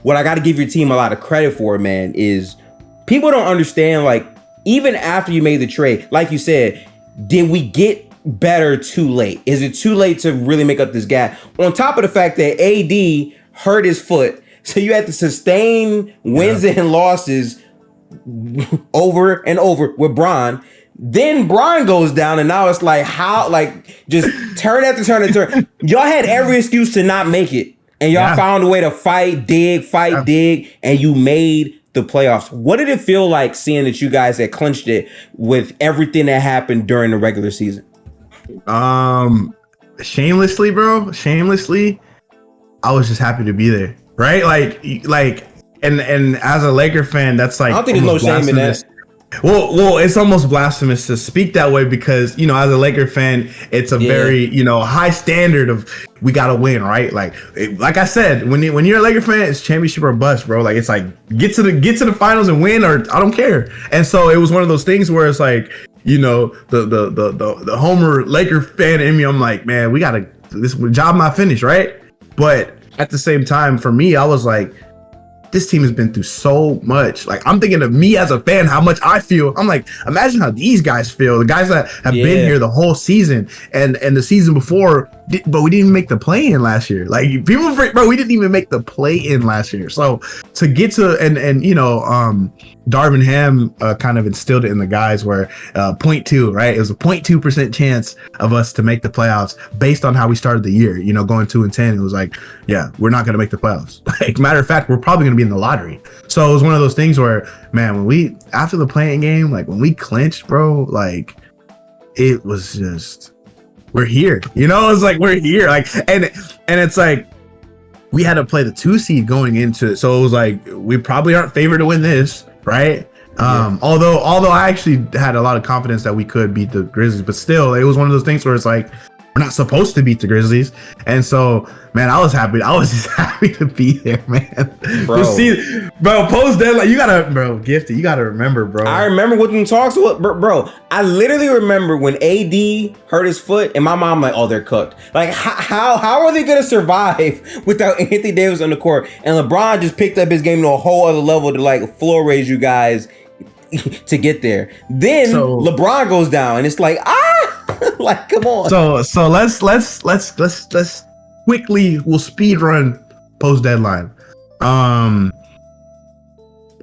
what I got to give your team a lot of credit for, man, is people don't understand, like, even after you made the trade, like you said, did we get better too late? Is it too late to really make up this gap? On top of the fact that AD hurt his foot, so you had to sustain wins and losses over and over with Bron. Then Bron goes down, and now it's like, how, like, just turn after turn after turn. Y'all had every excuse to not make it, and y'all found a way to fight, dig, and you made the playoffs. What did it feel like seeing that you guys had clinched it with everything that happened during the regular season? Shamelessly, bro. I was just happy to be there, right? Like, and as a Laker fan, that's like, I don't think there's no shame in that. Well, it's almost blasphemous to speak that way because, you know, as a Laker fan, it's a very, you know, high standard of we gotta win, right? Like I said, when you're a Laker fan, it's championship or bust, bro. Like, it's like get to the finals and win, or I don't care. And so it was one of those things where it's like, you know, the Homer Laker fan in me, I'm like, man, we gotta, this job not finished, right? But at the same time, for me, I was like, this team has been through so much. Like, I'm thinking of me as a fan, how much I feel. I'm like, imagine how these guys feel. The guys that have been here the whole season and the season before, but we didn't even make the play-in last year. Like, people, bro, we didn't even make the play-in last year. So to get to, and you know, Darvin Ham kind of instilled it in the guys where 0.2, right? It was a 0.2% chance of us to make the playoffs based on how we started the year. You know, going 2-10, it was like, yeah, we're not going to make the playoffs. Like, matter of fact, we're probably going to be in the lottery. So it was one of those things where, man, when we, after the play-in game, like when we clinched, bro, like it was just, we're here. You know, it's like we're here. Like, and it's like, we had to play the 2 seed going into it. So it was like, we probably aren't favored to win this, right? Although I actually had a lot of confidence that we could beat the Grizzlies, but still, it was one of those things where it's like, we're not supposed to beat the Grizzlies. And so, man, I was happy. I was just happy to be there, man. Bro, post deadline, you gotta, bro, Gifted, you gotta remember, bro. I remember what them talks were, bro. I literally remember when AD hurt his foot, and my mom like, oh, they're cooked. Like, how are they gonna survive without Anthony Davis on the court? And LeBron just picked up his game to a whole other level to like floor raise you guys to get there. Then LeBron goes down, and it's like, like, come on. So let's quickly, we'll speed run post deadline.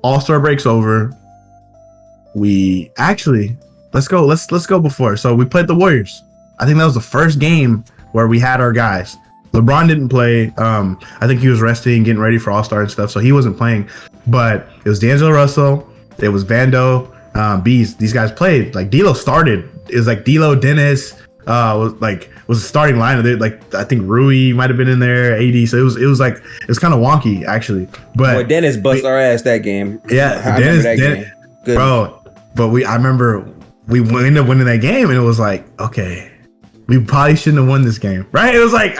All-Star break's over. We actually let's go before. So we played the Warriors. I think that was the first game where we had our guys. LeBron didn't play. I think he was resting, getting ready for All-Star and stuff, so he wasn't playing. But it was D'Angelo Russell, it was Vando, Bees. These guys played. Like, D'Lo started. It was like D'Lo, Dennis, was the starting line of it. Like, I think Rui might have been in there, AD. So it was kind of wonky actually. But boy, Dennis bust our ass that game. Yeah, Dennis, game. Good. Bro. But I remember we ended up winning that game, and it was like, okay, we probably shouldn't have won this game, right? It was like,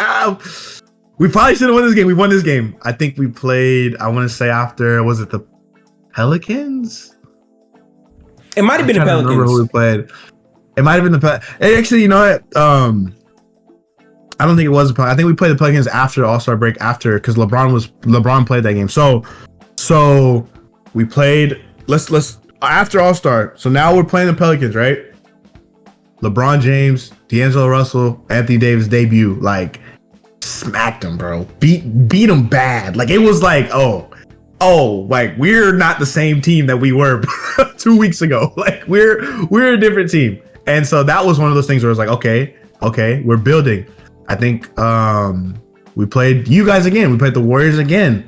we probably shouldn't have won this game. We won this game. I think we played, I want to say after, was it the Pelicans? It might have been the Pelicans. Remember who we played. It might have been the Pelicans. Actually, you know what? I don't think it was the Pelicans. I think we played the Pelicans after the All-Star break, because LeBron played that game. So we played, let's after All-Star. So now we're playing the Pelicans, right? LeBron James, D'Angelo Russell, Anthony Davis debut, like, smacked him, bro. Beat him bad. Like, it was like, like, we're not the same team that we were 2 weeks ago. Like, we're a different team. And so that was one of those things where it was like, okay, we're building. I think we played you guys again. We played the Warriors again.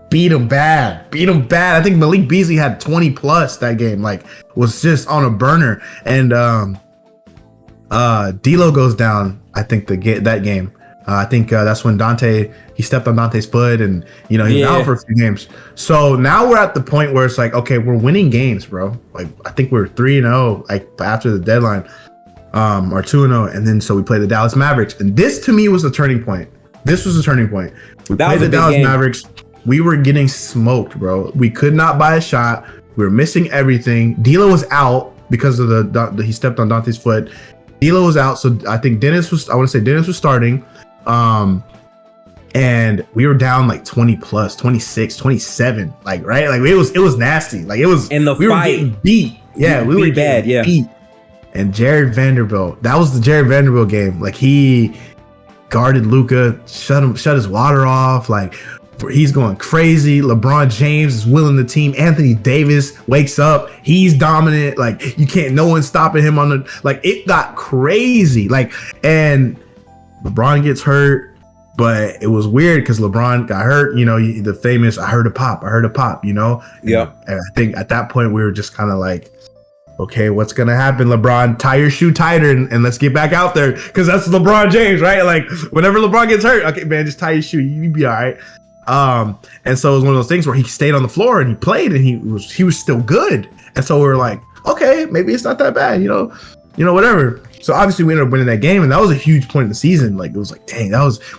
Beat them bad. I think Malik Beasley had 20 plus that game. Like, was just on a burner. And D'Lo goes down, I think, that game. I think that's when he stepped on Dante's foot, and he was out for a few games. So now we're at the point where it's like, okay, we're winning games, bro. Like I think we're 3-0 like after the deadline, or 2-0, and then so we play the Dallas Mavericks, and this to me was a turning point. This was a turning point. We played the Dallas Mavericks. We were getting smoked, bro. We could not buy a shot. We were missing everything. D'Lo was out because of he stepped on Dante's foot. D'Lo was out, so I think Dennis was starting. And we were down like 20 plus, 26, 27, like, right? Like it was nasty. Like it was in the we fight. Were getting beat. Yeah, we were bad. Yeah. Beat. And Jared Vanderbilt, that was the Jared Vanderbilt game. Like he guarded Luka, shut his water off. Like he's going crazy. LeBron James is willing the team. Anthony Davis wakes up. He's dominant. Like no one's stopping him on the, like it got crazy. Like, and LeBron gets hurt, but it was weird because LeBron got hurt. The famous, I heard a pop. Yeah. And I think at that point we were just kind of like, okay, what's going to happen, LeBron? Tie your shoe tighter and let's get back out there. Because that's LeBron James, right? Like, whenever LeBron gets hurt, okay, man, just tie your shoe. You'll be all right. And so it was one of those things where he stayed on the floor and he played and he was still good. And so we were like, okay, maybe it's not that bad, whatever. So obviously we ended up winning that game, and that was a huge point in the season. Like, it was like, dang,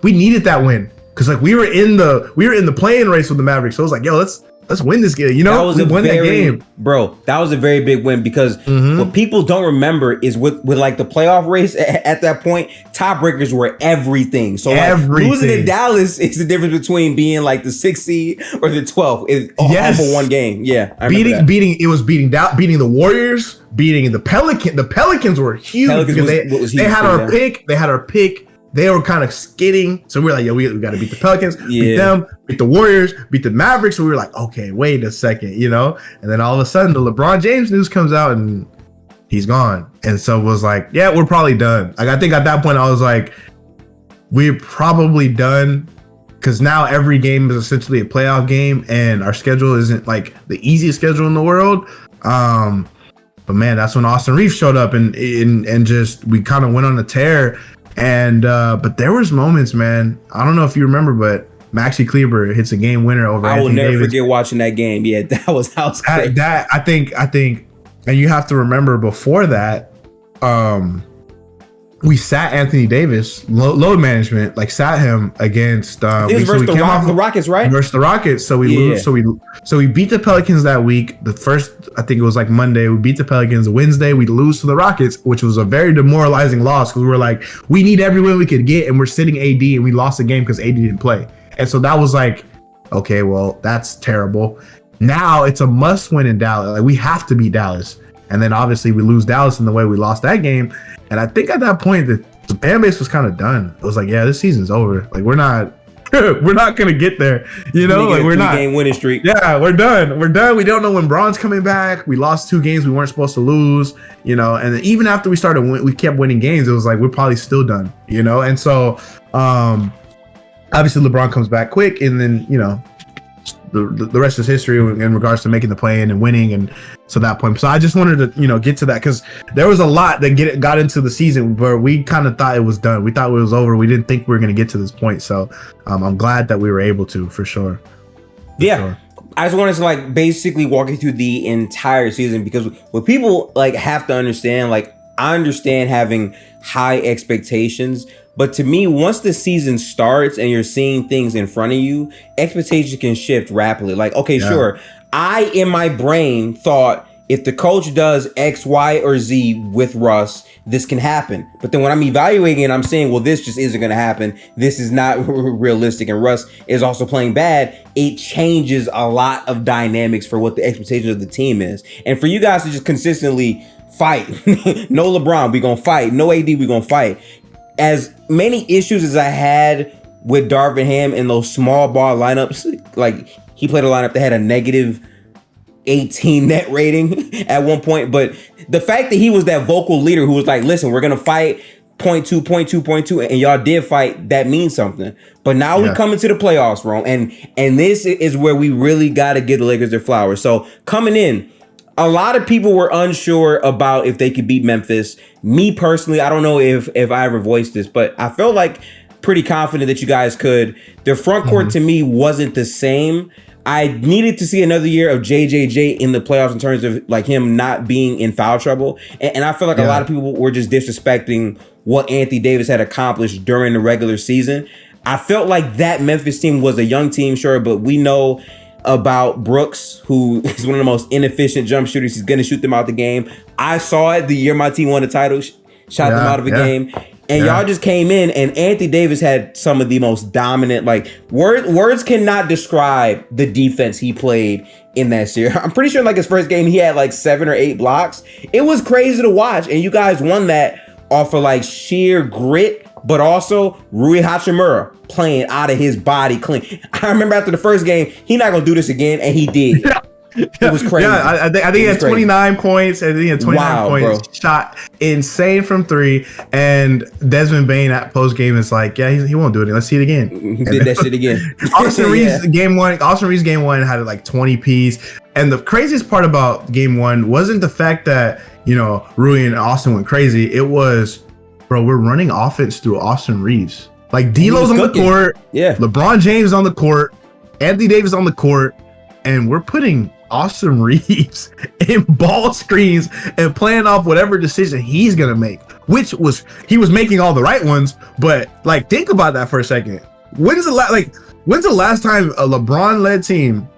we needed that win. Because like we were in the playing race with the Mavericks. So it was like, yo, let's win this game. That was that game, bro. That was a very big win because what people don't remember is with like the playoff race at that point, tiebreakers were everything. So like, losing to Dallas is the difference between being like the 6th seed or the 12th. It's all for one game. Yeah, beating the Warriors, beating the Pelicans. The Pelicans were huge because they had our pick. They had our pick. They were kind of skidding. So we were like, yo, we got to beat the Pelicans, beat them, beat the Warriors, beat the Mavericks. So we were like, okay, wait a second, And then all of a sudden the LeBron James news comes out and he's gone. And so it was like, yeah, we're probably done. Like, I think at that point I was like, we're probably done. Because now every game is essentially a playoff game and our schedule isn't like the easiest schedule in the world. But man, that's when Austin Reaves showed up and just, we kind of went on a tear. And but there was moments, man. I don't know if you remember, but Maxi Kleber hits a game winner over Anthony Davis. I will never forget watching that game. Yeah, that was great. That I think, and you have to remember before that, we sat Anthony Davis, load management, like sat him against it was versus the Rockets, right? Versus the Rockets. So we lose. So we beat the Pelicans that week. The first, I think it was like Monday, we beat the Pelicans. Wednesday, we lose to the Rockets, which was a very demoralizing loss because we were like, we need every win we could get, and we're sitting AD, and we lost the game because AD didn't play. And so that was like, okay, well, that's terrible. Now it's a must win in Dallas. Like, we have to beat Dallas. And then obviously we lose Dallas in the way we lost that game. And I think at that point the fan base was kind of done. It was like, yeah, this season's over. Like, we're not gonna get there. Like, we're not. Game winning streak. Yeah, we're done. We don't know when Bron's coming back. We lost 2 games we weren't supposed to lose. And then even after we started, we kept winning games. It was like, we're probably still done. And so obviously LeBron comes back quick, and then the rest is history in regards to making the play-in and winning, and so that point. So I just wanted to get to that because there was a lot that got into the season where we kind of thought it was done. We thought it was over. We didn't think we were going to get to this point. So I'm glad that we were able to, for sure. I just wanted to like basically walk you through the entire season because what people like have to understand, like, I understand having high expectations. But to me, once the season starts and you're seeing things in front of you, expectations can shift rapidly. Like, okay, sure. I, in my brain, thought if the coach does X, Y, or Z with Russ, this can happen. But then when I'm evaluating it, I'm saying, well, this just isn't going to happen. This is not realistic. And Russ is also playing bad. It changes a lot of dynamics for what the expectations of the team is. And for you guys to just consistently fight, no LeBron, we going to fight. No AD, we going to fight. As many issues as I had with Darvin Ham in those small ball lineups, like he played a lineup that had a negative 18 net rating at one point. But the fact that he was that vocal leader who was like, listen, we're going to fight point two, and y'all did fight, that means something. But now we come into the playoffs, Rome, and this is where we really got to give the Lakers their flowers. So coming in, a lot of people were unsure about if they could beat Memphis. Me personally, I don't know if I ever voiced this, but I felt like pretty confident that you guys could. Their front court to me wasn't the same. I needed to see another year of JJJ in the playoffs in terms of like him not being in foul trouble. And I feel like a lot of people were just disrespecting what Anthony Davis had accomplished during the regular season. I felt like that Memphis team was a young team, sure, but we know about Brooks, who is one of the most inefficient jump shooters. He's going to shoot them out the game. I saw it the year my team won the title, shot them out of the game. And y'all just came in, and Anthony Davis had some of the most dominant, like, words cannot describe the defense he played in that series. I'm pretty sure, like, his first game, he had, like, 7 or 8 blocks. It was crazy to watch, and you guys won that off of, like, sheer grit, but also Rui Hachimura playing out of his body clean. I remember after the first game, he's not going to do this again, and he did. It was crazy. Yeah, I think he had 29 points. I think he had 29 points. Bro. Shot insane from 3. And Desmond Bane at post game is like, yeah, he won't do it. Let's see it again. Did that shit again. Austin Reaves game one had like 20 piece. And the craziest part about game 1 wasn't the fact that, you know, Rui and Austin went crazy. It was, bro, we're running offense through Austin Reaves. Like D'Lo's on the court. Yeah. LeBron James on the court. Anthony Davis on the court. And we're putting Austin Reaves in ball screens and playing off whatever decision he's gonna make, he was making all the right ones. But like, think about that for a second. When's the last time a LeBron led team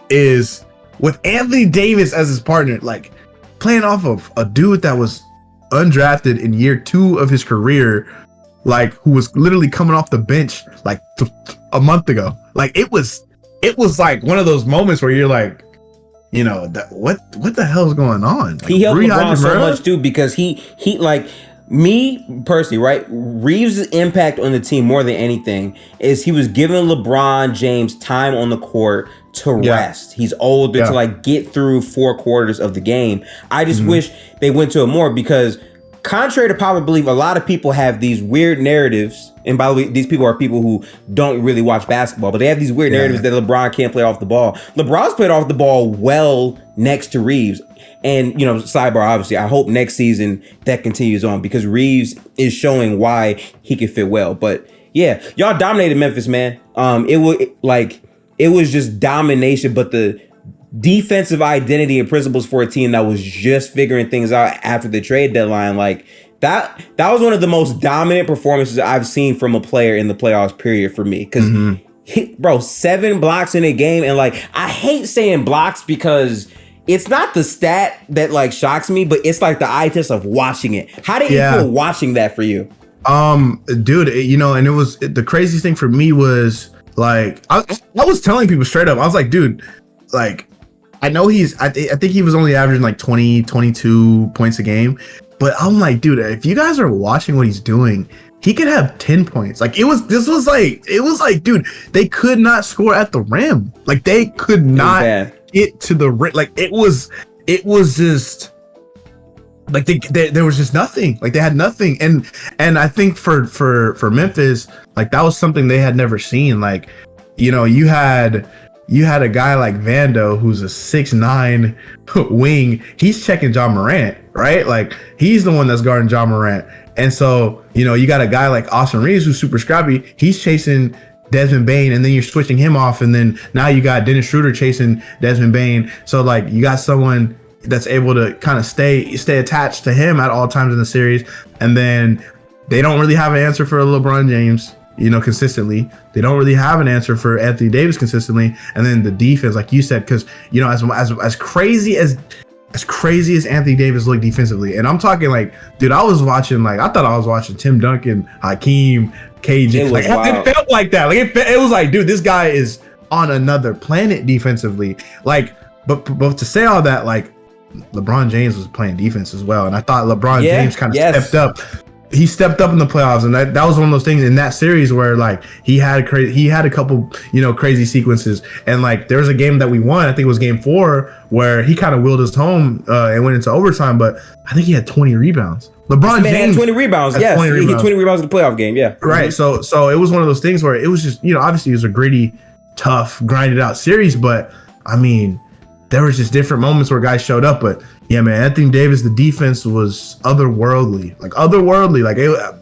is with Anthony Davis as his partner, like playing off of a dude that was undrafted in year 2 of his career, like who was literally coming off the bench like a month ago? Like it was like one of those moments where you're like, you know, what the hell's going on? Like, he helped LeBron so much too, because he like, me personally, right? Reeves' impact on the team more than anything is he was giving LeBron James time on the court to rest. He's older to like get through 4 quarters of the game. I just wish they went to it more, because contrary to popular belief, a lot of people have these weird narratives. And by the way, these people are people who don't really watch basketball, but they have these weird narratives that LeBron can't play off the ball. LeBron's played off the ball well next to Reeves. And, you know, sidebar, obviously, I hope next season that continues on, because Reeves is showing why he can fit well. But yeah, y'all dominated Memphis, man. It was just domination, but the defensive identity and principles for a team that was just figuring things out after the trade deadline, like that was one of the most dominant performances I've seen from a player in the playoffs, period, for me. Because bro, 7 blocks in a game, and like, I hate saying blocks because it's not the stat that like shocks me, but it's like the eye test of watching it. How did you feel watching that for you? Dude, you know, and the craziest thing for me was like, I was telling people straight up, I was like, dude, like, I know I think he was only averaging like 20, 22 points a game. But I'm like, dude, if you guys are watching what he's doing, he could have 10 points. Like it was like, dude, they could not score at the rim. Like they could not get to the rim. Like it was just like there was just nothing. Like they had nothing. And I think for Memphis, like that was something they had never seen. Like, you know, you had a guy like Vando, who's a 6'9" wing. He's checking John Morant, right? Like he's the one that's guarding John Morant. And so, you know, you got a guy like Austin Reaves, who's super scrappy. He's chasing Desmond Bane, and then you're switching him off. And then now you got Dennis Schroeder chasing Desmond Bane. So like you got someone that's able to kind of stay attached to him at all times in the series. And then they don't really have an answer for LeBron James, you know, consistently. They don't really have an answer for Anthony Davis consistently. And then the defense, like you said, because, you know, as crazy as Anthony Davis looked defensively, and I'm talking like, dude, I thought I was watching Tim Duncan, Hakeem, KG. It felt like that. Like it was like, dude, this guy is on another planet defensively. Like, but to say all that, like LeBron James was playing defense as well, and I thought LeBron James kind of stepped up. He stepped up in the playoffs, and that was one of those things in that series where like he had a couple, you know, crazy sequences, and like there was a game that we won, I think it was game 4, where he kind of willed us home and went into overtime, but I think he had 20 rebounds. LeBron James had 20 rebounds, yes. He had 20 rebounds in the playoff game, yeah. Right, so it was one of those things where it was just, you know, obviously it was a gritty, tough, grinded out series, but I mean, there was just different moments where guys showed up, but Yeah, man, Anthony Davis, the defense was otherworldly. Like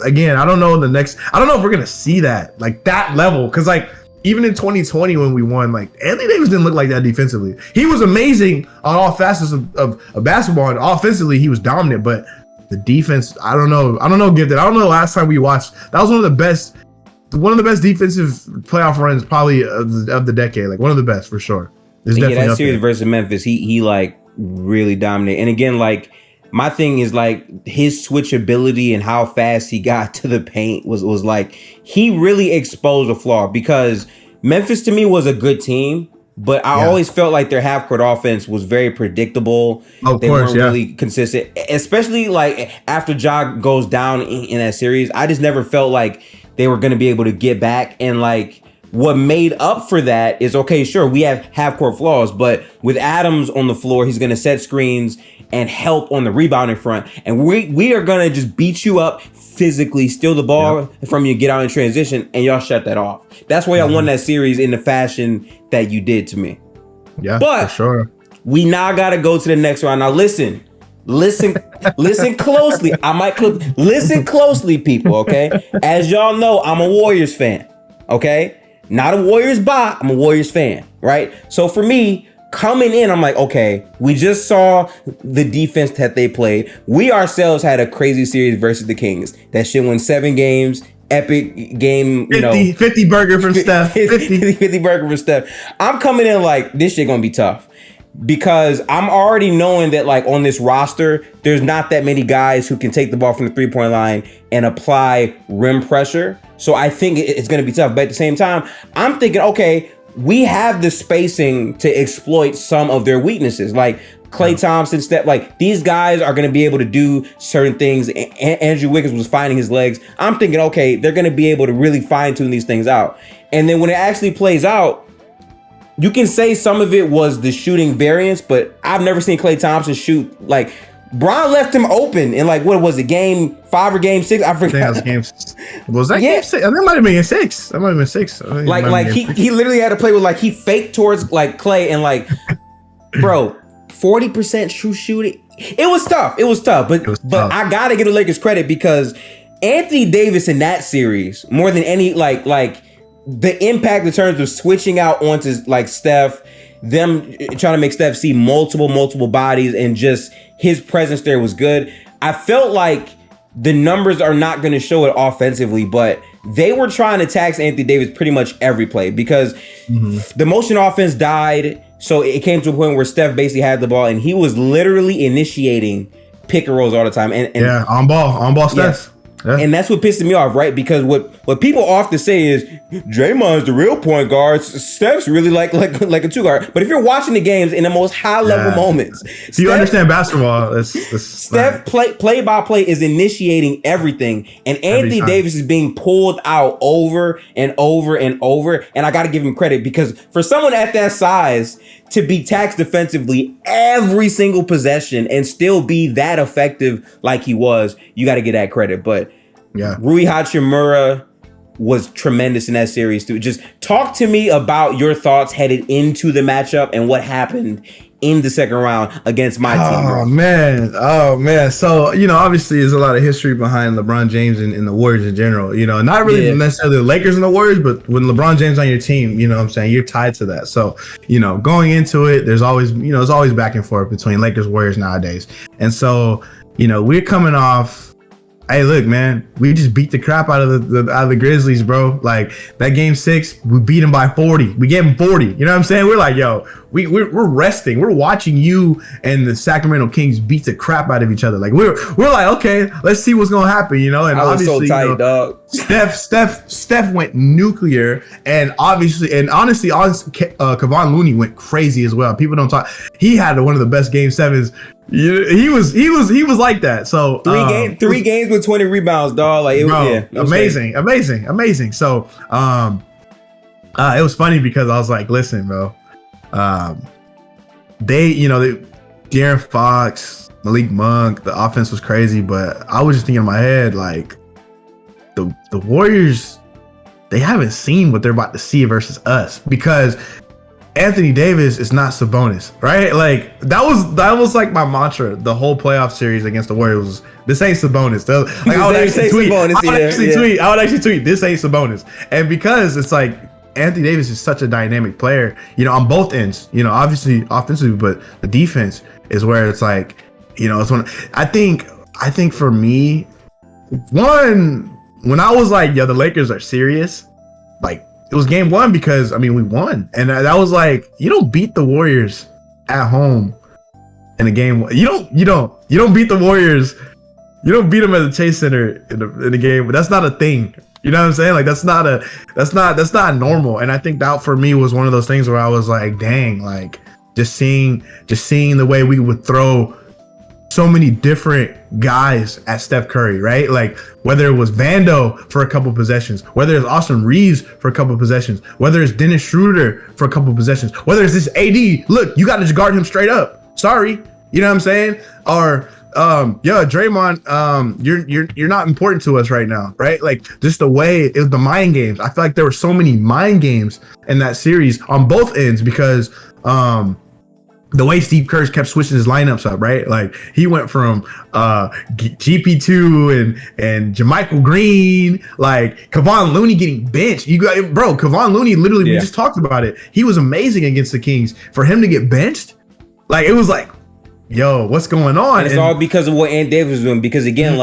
again, I don't know if we're gonna see that like that level, because like even in 2020 when we won, like Anthony Davis didn't look like that defensively. He was amazing on all facets of basketball, and offensively he was dominant, but the defense, I don't know, Gifted. I don't know the last time we watched. That was one of the best defensive playoff runs probably of the decade. Like one of the best for sure. Yeah, that series versus Memphis, he like really dominated. And again, like my thing is like his switchability and how fast he got to the paint was like he really exposed a flaw, because Memphis to me was a good team, but I always felt like their half court offense was very predictable. They weren't really consistent, especially like after Ja goes down in that series. I just never felt like they were going to be able to get back. And like what made up for that is, okay, sure, we have half court flaws, but with Adams on the floor, he's going to set screens and help on the rebounding front. And we are going to just beat you up physically, steal the ball from you, get out in transition, and y'all shut that off. That's why y'all won that series in the fashion that you did to me. Yeah, but for sure. We now got to go to the next round. Now listen closely. Listen closely, people, okay? As y'all know, I'm a Warriors fan, okay? Not a Warriors bot, I'm a Warriors fan, right? So for me, coming in, I'm like, okay, we just saw the defense that they played. We ourselves had a crazy series versus the Kings. That shit won 7 games. Epic game, 50 burger from Steph. 50 burger from Steph. I'm coming in like, this shit gonna be tough, because I'm already knowing that like on this roster, there's not that many guys who can take the ball from the 3-point line and apply rim pressure. So I think it's going to be tough. But at the same time, I'm thinking, okay, we have the spacing to exploit some of their weaknesses. Like Klay Thompson, Steph, like these guys are going to be able to do certain things. Andrew Wiggins was finding his legs. I'm thinking, okay, they're going to be able to really fine tune these things out. And then when it actually plays out, you can say some of it was the shooting variance, but I've never seen Klay Thompson shoot like Bron left him open in like, what was it, game 5 or game 6? I forgot. Game 6? Was that game 6? I think it might have been game 6. That might have been 6. Like he literally had to play with like he faked towards like Klay and like, bro, 40% true shooting. It was tough. But I gotta give the Lakers credit, because Anthony Davis in that series, more than any like the impact in terms of switching out onto like Steph, them trying to make Steph see multiple bodies, and just his presence there was good. I felt like the numbers are not going to show it offensively, but they were trying to tax Anthony Davis pretty much every play, because the motion offense died. So it came to a point where Steph basically had the ball and he was literally initiating pick and rolls all the time. And on ball Steph. Yeah. And that's what pissed me off, right? Because what people often say is Draymond's the real point guard. Steph's really like a 2 guard. But if you're watching the games in the most high level moments, you understand basketball. Steph play by play is initiating everything, and Anthony Davis is being pulled out over and over and over. And I got to give him credit, because for someone at that size to be taxed defensively every single possession and still be that effective like he was, you got to get that credit. But Rui Hachimura was tremendous in that series too. Just talk to me about your thoughts headed into the matchup and what happened in the second round against my team. Oh man. So, obviously there's a lot of history behind LeBron James and the Warriors in general. Not really necessarily the Lakers and the Warriors, but when LeBron James on your team, what I'm saying, you're tied to that. So, going into it, there's always back and forth between Lakers, Warriors nowadays. And so, we're coming off, hey, look, man, we just beat the crap out of the Grizzlies, bro. Like that game 6, we beat them by 40. We gave them 40. You know what I'm saying? We're like, yo, we're resting. We're watching you and the Sacramento Kings beat the crap out of each other. Like we're like, okay, let's see what's gonna happen. And I was so tight, dog. Steph went nuclear, and honestly, Kevon Looney went crazy as well. People don't talk. He had one of the best game 7s. He was like that. So 3 games with 20 rebounds, dog. Like it was amazing. So it was funny because I was like, listen, bro. De'Aaron Fox, Malik Monk, the offense was crazy, but I was just thinking in my head, like the Warriors, they haven't seen what they're about to see versus us, because Anthony Davis is not Sabonis, right? Like that was like my mantra the whole playoff series against the Warriors. Was, this ain't Sabonis. Like I would actually tweet. I would actually tweet. This ain't Sabonis, and because it's like Anthony Davis is such a dynamic player, on both ends. Obviously offensively, but the defense is where it's like, it's one. I think for me, when I was like, the Lakers are serious, like. It was game one because we won, and that was like you don't beat the Warriors at home in a game. You don't beat the Warriors. You don't beat them at the Chase Center in the game. But that's not a thing. You know what I'm saying? Like that's not normal. And I think that for me was one of those things where I was like, dang, like just seeing the way we would throw so many different guys at Steph Curry, right? Like whether it was Vando for a couple possessions, whether it's Austin Reaves for a couple possessions, whether it's Dennis Schroeder for a couple possessions, whether it's this AD, look, you got to guard him straight up. Sorry, you know what I'm saying? Or Draymond, you're not important to us right now, right? Like just the way it was the mind games. I feel like there were so many mind games in that series on both ends because the way Steve Kerr kept switching his lineups up, right? Like he went from GP2 and JaMychal Green, like Kevon Looney getting benched. Kevon Looney literally, we just talked about it. He was amazing against the Kings. For him to get benched, like it was like, yo, what's going on? And it's all because of what Ant Davis was doing. Because again,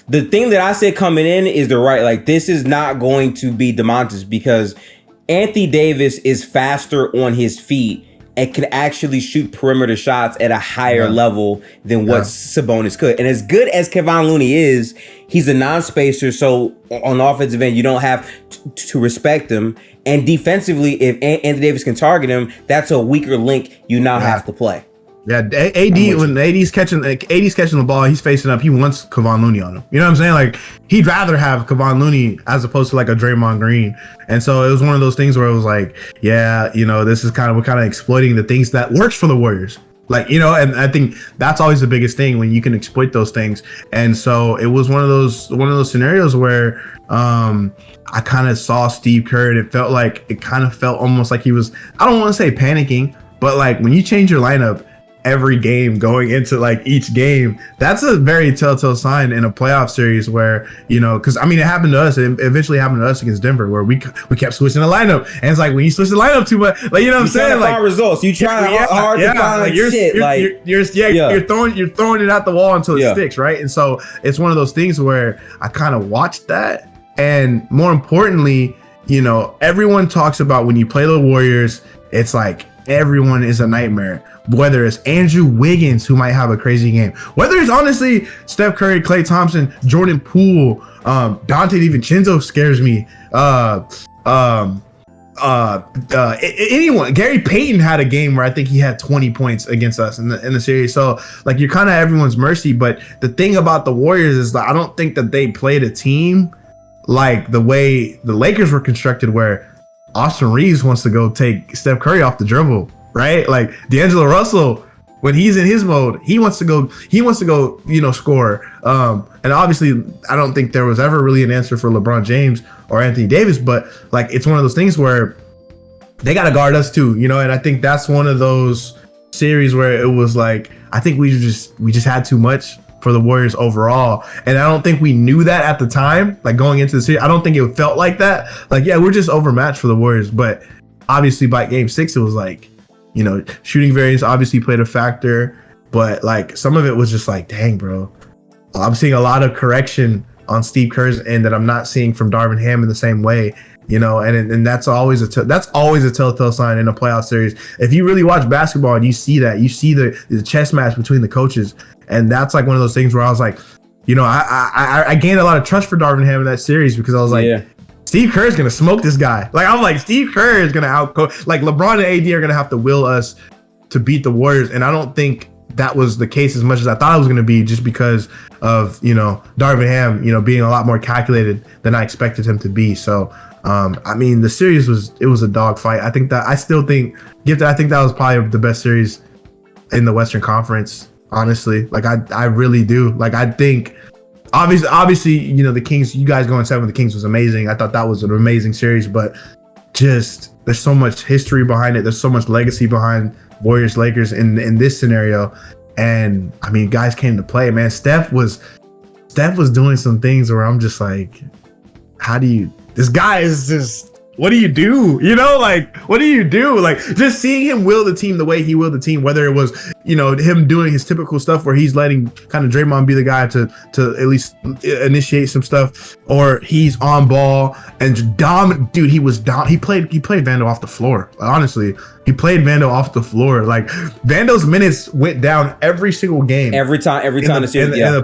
the thing that I said coming in is like this is not going to be DeMontis because Anthony Davis is faster on his feet and can actually shoot perimeter shots at a higher level than what Sabonis could. And as good as Kevon Looney is, he's a non-spacer. So on the offensive end, you don't have to respect him. And defensively, if Anthony Davis can target him, that's a weaker link you now have to play. Yeah, when AD's catching the ball, he's facing up. He wants Kevon Looney on him. You know what I'm saying? Like he'd rather have Kevon Looney as opposed to like a Draymond Green. And so it was one of those things where it was like, this is we're kind of exploiting the things that works for the Warriors. Like, and I think that's always the biggest thing when you can exploit those things. And so it was one of those scenarios where I kind of saw Steve Kerr and it felt almost like he was, I don't want to say panicking, but like when you change your lineup every game going into like each game, that's a very telltale sign in a playoff series where, because it happened to us. It eventually happened to us against Denver where we kept switching the lineup. And it's like when you switch the lineup too much, like, you know what I'm saying? Like results. You try hard to find you're throwing it at the wall until it sticks, right? And so it's one of those things where I kind of watched that. And more importantly, everyone talks about when you play the Warriors, it's like everyone is a nightmare. Whether it's Andrew Wiggins, who might have a crazy game, whether it's honestly Steph Curry, Klay Thompson, Jordan Poole, Dante DiVincenzo scares me. Anyone. Gary Payton had a game where I think he had 20 points against us in the series. So like you're kind of everyone's mercy. But the thing about the Warriors is that I don't think that they played a team like the way the Lakers were constructed, where Austin Reaves wants to go take Steph Curry off the dribble. Right? Like D'Angelo Russell, when he's in his mode, he wants to go, score. And obviously I don't think there was ever really an answer for LeBron James or Anthony Davis, but like, it's one of those things where they got to guard us too, and I think that's one of those series where it was like, I think we just had too much for the Warriors overall. And I don't think we knew that at the time, like going into the series. I don't think it felt like that. Like, yeah, we're just overmatched for the Warriors. But obviously by game 6, it was like, shooting variance obviously played a factor, but like some of it was just like, dang, bro, I'm seeing a lot of correction on Steve Kerr's end that I'm not seeing from Darvin Ham in the same way, and that's always a telltale sign in a playoff series. If you really watch basketball and you see that, you see the chess match between the coaches, and that's like one of those things where I was like, I gained a lot of trust for Darvin Ham in that series because I was like, Steve Kerr is going to smoke this guy. Like, I'm like, Steve Kerr is going to outcoach. Like, LeBron and AD are going to have to will us to beat the Warriors. And I don't think that was the case as much as I thought it was going to be, just because of, Darvin Ham, being a lot more calculated than I expected him to be. So, the series was a dog fight. I think that was probably the best series in the Western Conference, honestly. Like, I really do. Like, I think, Obviously, the Kings, you guys going 7 with the Kings was amazing. I thought that was an amazing series, but there's so much history behind it. There's so much legacy behind Warriors Lakers in this scenario. And I mean, guys came to play, man. Steph was doing some things where I'm just like, this guy is just, what do you do? You know, like, what do you do? Like, just seeing him will the team the way he willed the team, whether it was, him doing his typical stuff where he's letting kind of Draymond be the guy to at least initiate some stuff, or he's on ball and dude, he played Vando off the floor. Honestly, he played Vando off the floor. Like, Vando's minutes went down every single game. Every time in the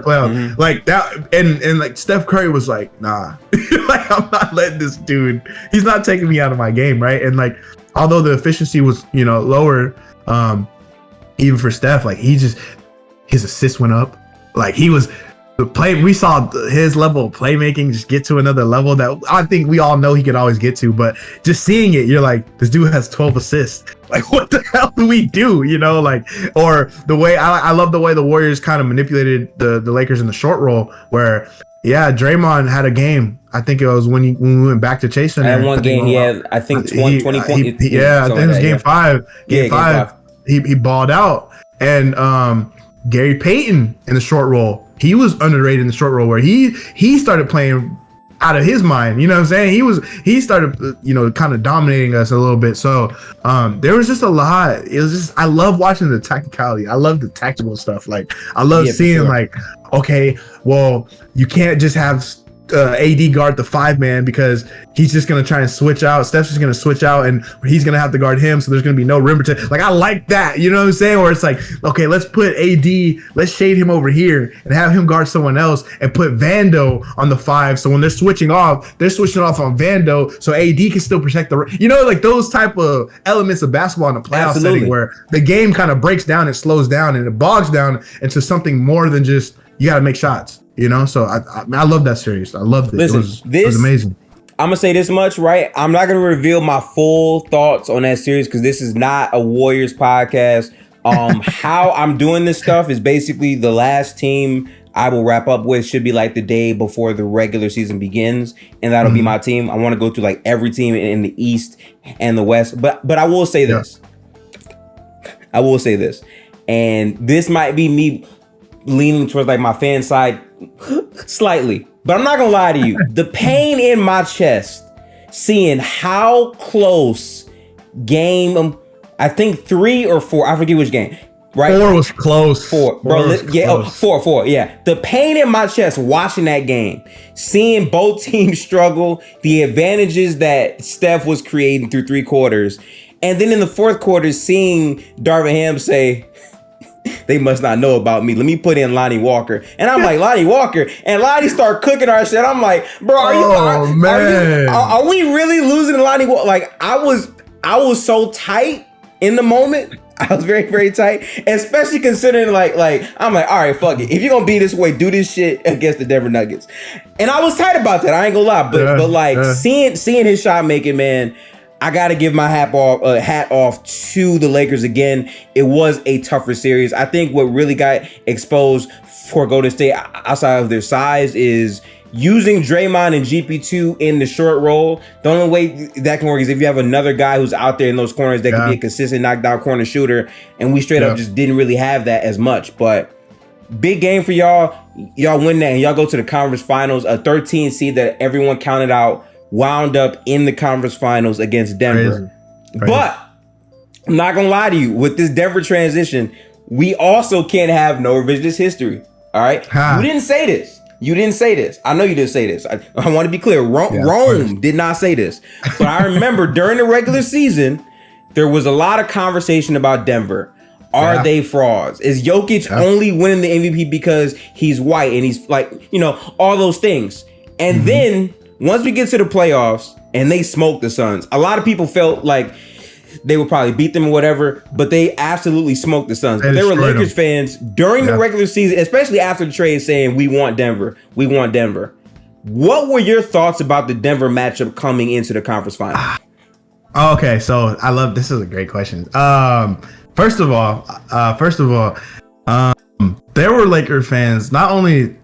playoffs. Mm-hmm. Like that, and like Steph Curry was like, nah. Like, I'm not letting this dude, he's not taking me out of my game, right? And like, although the efficiency was, lower, even for Steph, like his assists went up. Like, we saw his level of playmaking just get to another level that I think we all know he could always get to, but just seeing it, you're like, this dude has 12 assists. Like, what the hell do we do? Like, or the way, I love the way the Warriors kind of manipulated the Lakers in the short roll, where Draymond had a game. I think it was when we went back to Chase Center. And one game, I think 20 points. I think it was game 5. Game 5. He balled out. And Gary Payton in the short roll, he was underrated in the short roll, where he started playing out of his mind. You know what I'm saying? He started, kind of dominating us a little bit. So there was just a lot. It was just, I love watching the tacticality. I love the tactical stuff. Like, I love seeing like, okay, well, you can't just have AD guard the 5-man because he's just going to try and switch out. Steph's just going to switch out and he's going to have to guard him. So there's going to be no rim protection. Like, I like that. You know what I'm saying? Where it's like, okay, let's put AD, let's shade him over here and have him guard someone else and put Vando on the 5. So when they're switching off on Vando so AD can still protect like those type of elements of basketball in a playoff setting where the game kind of breaks down and slows down and it bogs down into something more than just, you got to make shots. So I love that series. I loved it. Listen, it was amazing. I'm gonna say this much, right? I'm not gonna reveal my full thoughts on that series because this is not a Warriors podcast. How I'm doing this stuff is basically the last team I will wrap up with should be like the day before the regular season begins, and that'll be my team. I want to go to like every team in the East and the West, but I will say this. I will say this, and this might be me leaning towards like my fan side slightly, but I'm not gonna lie to you. The pain in my chest seeing how close game, I think 3 or 4, I forget which game, right? 4 was close. 4, bro. Four. Yeah. The pain in my chest watching that game, seeing both teams struggle, the advantages that Steph was creating through 3 quarters, and then in the 4th quarter, seeing Darvin Ham say, they must not know about me. Let me put in Lonnie Walker. And I'm like, Lonnie Walker. And Lonnie start cooking our shit. I'm like, bro, are we really losing to Lonnie Walker? Like, I was so tight in the moment. I was very, very tight. Especially considering like, I'm like, all right, fuck it. If you're going to be this way, do this shit against the Denver Nuggets. And I was tight about that. I ain't gonna lie. But seeing his shot making, man, I got to give my hat off to the Lakers again. It was a tougher series. I think what really got exposed for Golden State outside of their size is using Draymond and GP2 in the short roll. The only way that can work is if you have another guy who's out there in those corners that can be a consistent knockdown corner shooter. And we straight up just didn't really have that as much. But big game for y'all. Y'all win that and y'all go to the conference finals. A 13 seed that everyone counted out wound up in the conference finals against Denver. Crazy. But I'm not gonna lie to you, with this Denver transition, we also can't have no revisionist history. All right. You didn't say this. I know you didn't say this. I want to be clear. Rome did not say this. But I remember during the regular season, there was a lot of conversation about Denver. Are they frauds? Is Jokic only winning the MVP because he's white and he's like, all those things? And then once we get to the playoffs and they smoke the Suns, a lot of people felt like they would probably beat them or whatever, but they absolutely smoked the Suns. But there were Lakers fans during the regular season, especially after the trade, saying, we want Denver. We want Denver. What were your thoughts about the Denver matchup coming into the conference final? Okay, so I love, this is a great question. First of all, there were Laker fans not only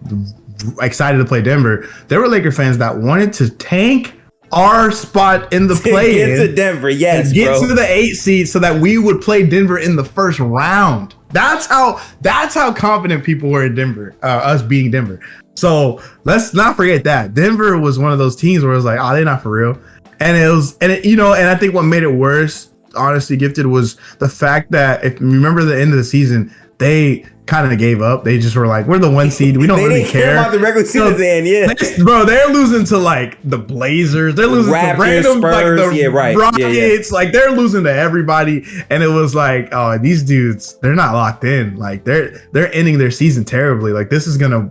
excited to play Denver, there were Laker fans that wanted to tank our spot in the play-in. Get to Denver, yes, get bro. to the 8 seed so that we would play Denver in the first round. That's how confident people were in Denver, us being Denver. So let's not forget that Denver was one of those teams where it was like, oh, they're not for real. And and I think what made it worse, honestly, Gifted, was the fact that if you remember the end of the season, they kind of gave up. They just were like, we're the 1 seed. We don't really care about the regular season then, yeah. Bro, they're losing to like the Blazers. They're losing Raptors, to random Spurs, like the Rockets. Yeah. Like they're losing to everybody. And it was like, oh, these dudes, they're not locked in. Like they're ending their season terribly. Like this is gonna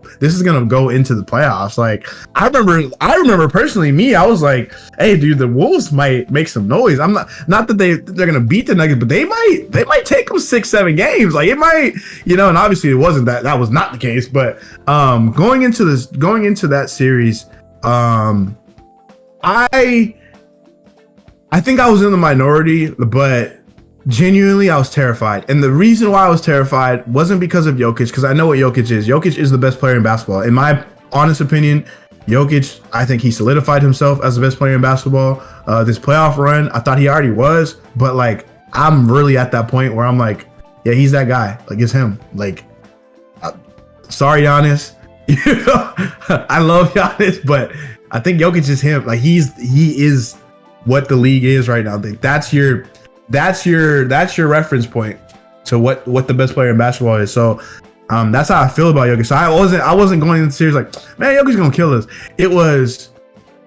go into the playoffs. Like I remember personally, I was like, hey, dude, the Wolves might make some noise. I'm not that they're gonna beat the Nuggets, but they might take them 6-7 games. Like it might, and obviously it wasn't that was not the case, but going into that series, I think I was in the minority, but genuinely I was terrified. And the reason why I was terrified wasn't because of Jokic, because I know what Jokic is. Jokic is the best player in basketball. In my honest opinion, Jokic, I think he solidified himself as the best player in basketball. This playoff run, I thought he already was, but like I'm really at that point where I'm like, yeah, he's that guy. Like it's him. Like, sorry, Giannis. I love Giannis, but I think Jokic is him. Like he is what the league is right now. Like, that's your reference point to what the best player in basketball is. So that's how I feel about Jokic. So I wasn't going into the series like, man, Jokic's gonna kill us. It was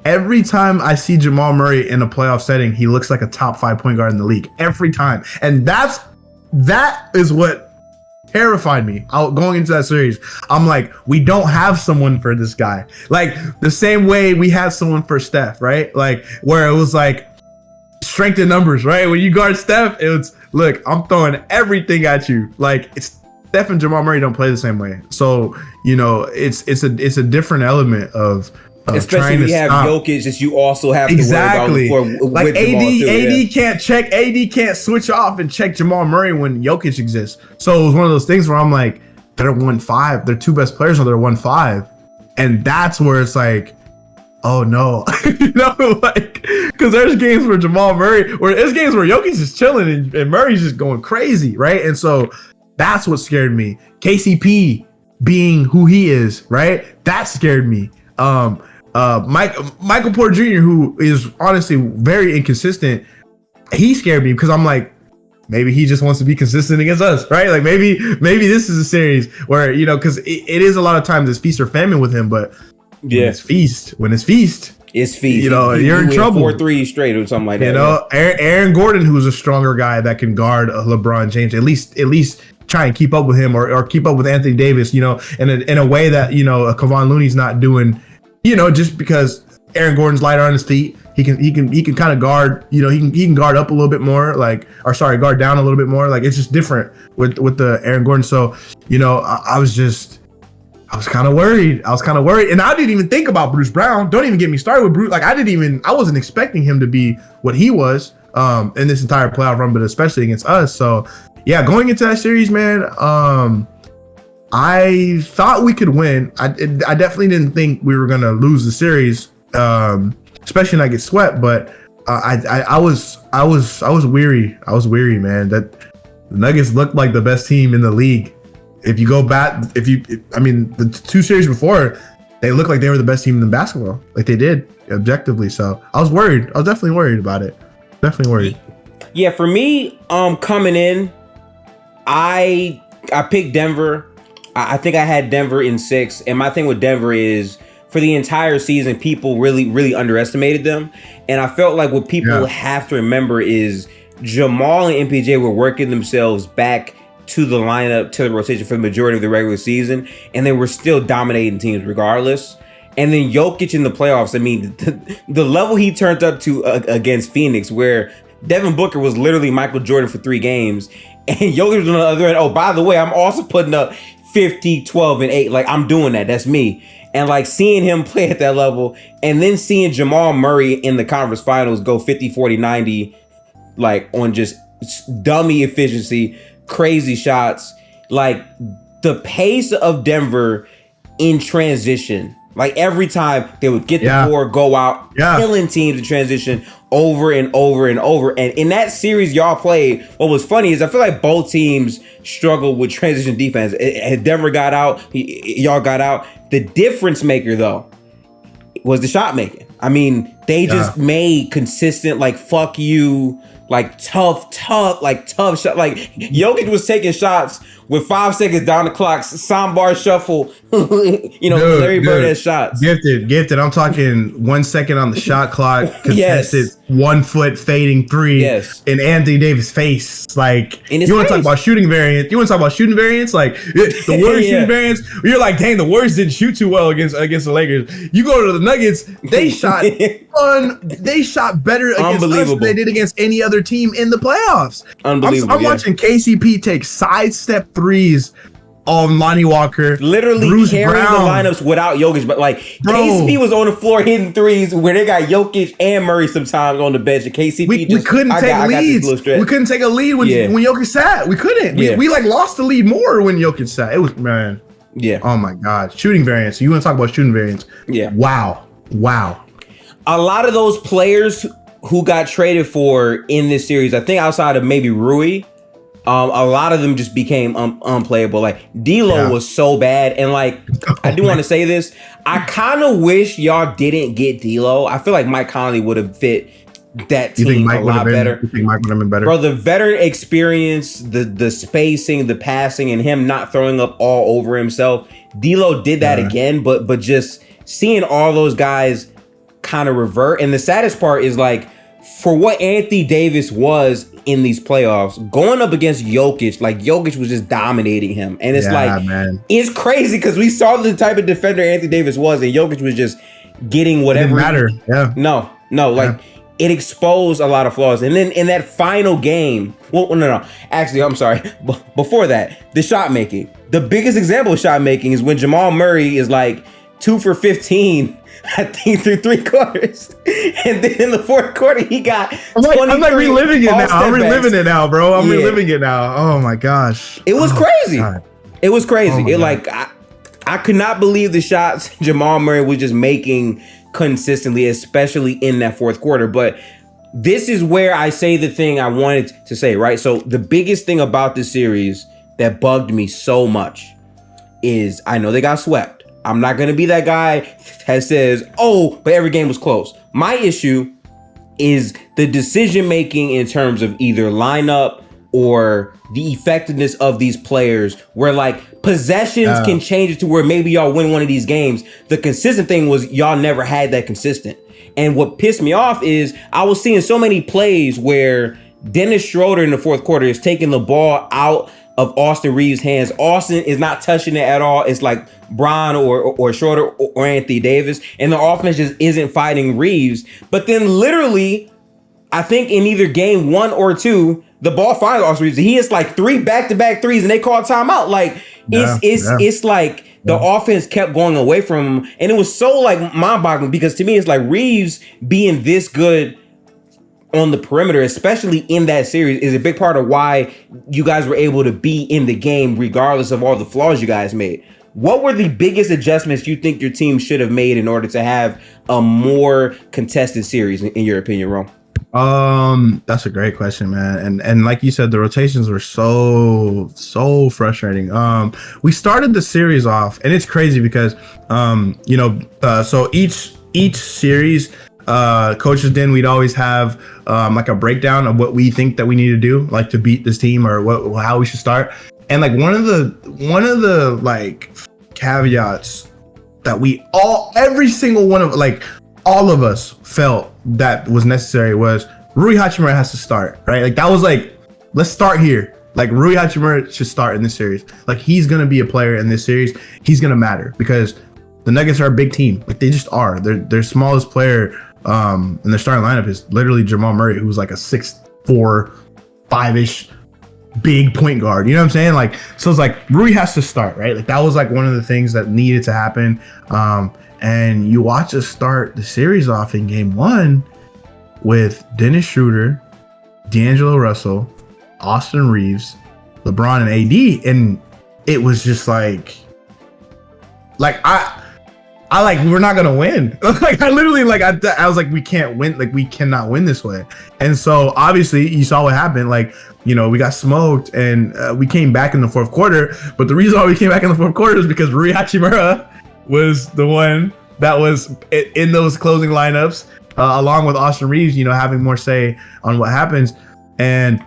every time I see Jamal Murray in a playoff setting, he looks like a top 5 point guard in the league every time, and that is what terrified me going into that series. I'm like, we don't have someone for this guy. Like the same way we had someone for Steph, right? Like where it was like strength in numbers, right? When you guard Steph, it's look, I'm throwing everything at you. Like it's Steph and Jamal Murray don't play the same way. So, it's a different element of especially when you have Jokic, just you also have exactly. to worry about like AD can't switch off and check Jamal Murray when Jokic exists. So it was one of those things where I'm like, they're 1-5. They're two best players, or they're 1-5, and that's where it's like, oh no, like because there's games where Jamal Murray, or there's games where Jokic is chilling and Murray's just going crazy, right? And so that's what scared me. KCP being who he is, right? That scared me. Michael Porter Jr., who is honestly very inconsistent, he scared me because I'm like, maybe he just wants to be consistent against us, right? Like maybe this is a series where, because it is a lot of times it's feast or famine with him, but when it's feast, it's feast. You're in trouble. 4-3 straight or something like that. Aaron Gordon, who's a stronger guy that can guard LeBron James, at least try and keep up with him or keep up with Anthony Davis, in a way that, Kevon Looney's not doing, just because Aaron Gordon's lighter on his feet. He can kind of guard, he can guard up a little bit more, guard down a little bit more. Like it's just different with the Aaron Gordon. So, I was kind of worried. And I didn't even think about Bruce Brown. Don't even get me started with Bruce. Like I wasn't expecting him to be what he was in this entire playoff run, but especially against us. So yeah, going into that series, man, I thought we could win. I definitely didn't think we were going to lose the series, especially not get swept. But I was weary. I was weary, man. That the Nuggets looked like the best team in the league. If you go back, the two series before, they looked like they were the best team in basketball, like they did objectively. So I was worried. I was definitely worried about it. Definitely worried. Yeah, for me, coming in, I picked Denver. I think I had Denver in 6. And my thing with Denver is for the entire season, people really, really underestimated them. And I felt like what people have to remember is Jamal and MPJ were working themselves back to the lineup, to the rotation for the majority of the regular season. And they were still dominating teams regardless. And then Jokic in the playoffs, the level he turned up to against Phoenix, where Devin Booker was literally Michael Jordan for 3 games. And Jokic was on the other end. Oh, by the way, I'm also putting up 50, 12, and 8. Like, I'm doing that. That's me. And like seeing him play at that level, and then seeing Jamal Murray in the conference finals go 50, 40, 90, like on just dummy efficiency, crazy shots. Like the pace of Denver in transition Like every time they would get the board, go out, killing teams in transition over and over and over. And in that series y'all played, what was funny is I feel like both teams struggled with transition defense. Denver got out, y'all got out. The difference maker though was the shot making. I mean, they just made consistent, like, fuck you, like tough shot. Like Jokic was taking shots with 5 seconds down the clock, soundbar shuffle. Larry Bird has shots. Gifted. I'm talking 1 second on the shot clock, contested 1 foot fading three in Anthony Davis' face. Like, you want to talk about shooting variance? Like the Warriors shooting variance. You're like, dang, the Warriors didn't shoot too well against the Lakers. You go to the Nuggets, they shot better against us than they did against any other team in the playoffs. Unbelievable. I'm watching KCP take sidestep threes on Lonnie Walker, literally Bruce carrying Brown. the lineups without Jokic, but like KCP was on the floor hitting threes where they got Jokic and Murray sometimes on the bench. And KCP we couldn't take leads. We couldn't take a lead when Jokic sat. We couldn't. We like lost the lead more when Jokic sat. It was Oh my God, shooting variance. You want to talk about shooting variance? Wow. A lot of those players who got traded for in this series, I think outside of maybe Rui, a lot of them just became unplayable. Like D'Lo was so bad, and like I do want to say this, I kind of wish y'all didn't get D'Lo. I feel like Mike Conley would have fit that team a lot better. You think Mike would have been better? Bro, the veteran experience, the spacing, the passing, and him not throwing up all over himself. D'Lo did that again, but just seeing all those guys kind of revert. And the saddest part is like, for what Anthony Davis was in these playoffs, going up against Jokic, like Jokic was just dominating him. And it's it's crazy because we saw the type of defender Anthony Davis was, and Jokic was just getting whatever. It didn't matter. No, it exposed a lot of flaws. And then in that final game, actually, I'm sorry. Before that, the shot making. The biggest example of shot making is when Jamal Murray is like 2 for 15, I think, through 3 quarters. And then in the 4th quarter, he got I'm like reliving it now. I'm reliving it now, bro. I'm reliving it now. Oh my gosh. It was crazy. God. It was crazy. I could not believe the shots Jamal Murray was just making consistently, especially in that 4th quarter. But this is where I say the thing I wanted to say, right? So the biggest thing about this series that bugged me so much is I know they got swept. I'm not going to be that guy that says, but every game was close. My issue is the decision making in terms of either lineup or the effectiveness of these players, where like possessions can change it to where maybe y'all win one of these games. The consistent thing was y'all never had that consistent. And what pissed me off is I was seeing so many plays where Dennis Schroeder in the 4th quarter is taking the ball out of Austin Reaves' hands. Austin is not touching it at all. It's like Bron or Schroeder or Anthony Davis, and the offense just isn't fighting Reaves. But then literally, I think in either game 1 or 2, the ball finds Austin Reaves. He hits like 3 back-to-back threes, and they call timeout. Like it's like the offense kept going away from him, and it was so like mind-boggling because to me it's like Reaves being this good on the perimeter, especially in that series, is a big part of why you guys were able to be in the game regardless of all the flaws you guys made. What were the biggest adjustments you think your team should have made in order to have a more contested series, in your opinion, Ron? That's a great question, man. And like you said, the rotations were so frustrating. We started the series off, and it's crazy because so each series, coaches then we'd always have like a breakdown of what we think that we need to do, like to beat this team, or how we should start. And like one of the like caveats that every single one of, like, all of us felt that was necessary was Rui Hachimura has to start, right? Like that was like, let's start here. Like Rui Hachimura should start in this series. Like he's gonna be a player in this series. He's gonna matter because the Nuggets are a big team. Like they just are. Their smallest player in their starting lineup is literally Jamal Murray, who's like a 6'4", 5-ish big point guard. You know what I'm saying? Like, so it's like Rui has to start, right? Like that was like one of the things that needed to happen. And you watch us start the series off in game 1 with Dennis Schroeder, D'Angelo Russell, Austin Reaves, LeBron, and AD, and it was just like we're not gonna win. Like I literally I was like, we can't win. Like we cannot win this way. And so obviously you saw what happened. Like, you know, we got smoked and we came back in the fourth quarter. But the reason why we came back in the fourth quarter is because Rui Hachimura was the one that was in those closing lineups, along with Austin Reaves, you know, having more say on what happens. And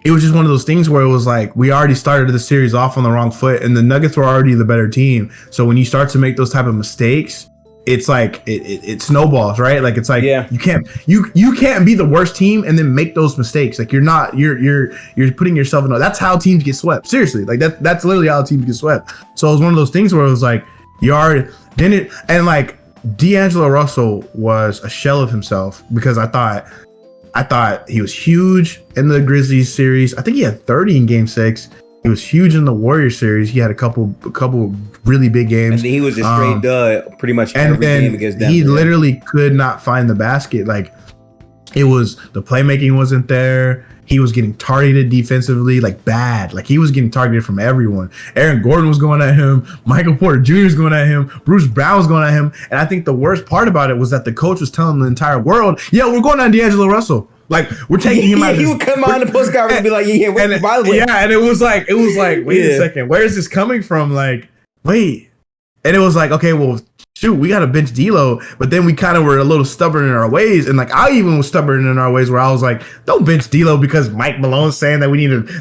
it was just one of those things where it was like, we already started the series off on the wrong foot and the Nuggets were already the better team. So when you start to make those type of mistakes, it's like, it snowballs, right? Like, it's like, you can't be the worst team and then make those mistakes. Like you're putting yourself in, that's how teams get swept. Seriously. Like that's literally how teams get swept. So it was one of those things where it was like, and like D'Angelo Russell was a shell of himself because I thought he was huge in the Grizzlies series. I think he had 30 in Game 6. He was huge in the Warriors series. He had a couple really big games. And he was just straight dud pretty much every game against Denver. He literally could not find the basket. Like the playmaking wasn't there. He was getting targeted defensively, like bad. Like he was getting targeted from everyone. Aaron Gordon was going at him. Michael Porter Jr. was going at him. Bruce Brown was going at him. And I think the worst part about it was that the coach was telling the entire world, "Yeah, we're going on D'Angelo Russell. Like we're taking him out." He would come on the post conference and be like, "Yeah, wait, by the way." Yeah, and it was like, wait a second, where is this coming from? Like, wait. And it was like, okay, well, shoot, we got to bench D'Lo, but then we kind of were a little stubborn in our ways, and like I even was stubborn in our ways where I was like, don't bench D'Lo because Mike Malone's saying that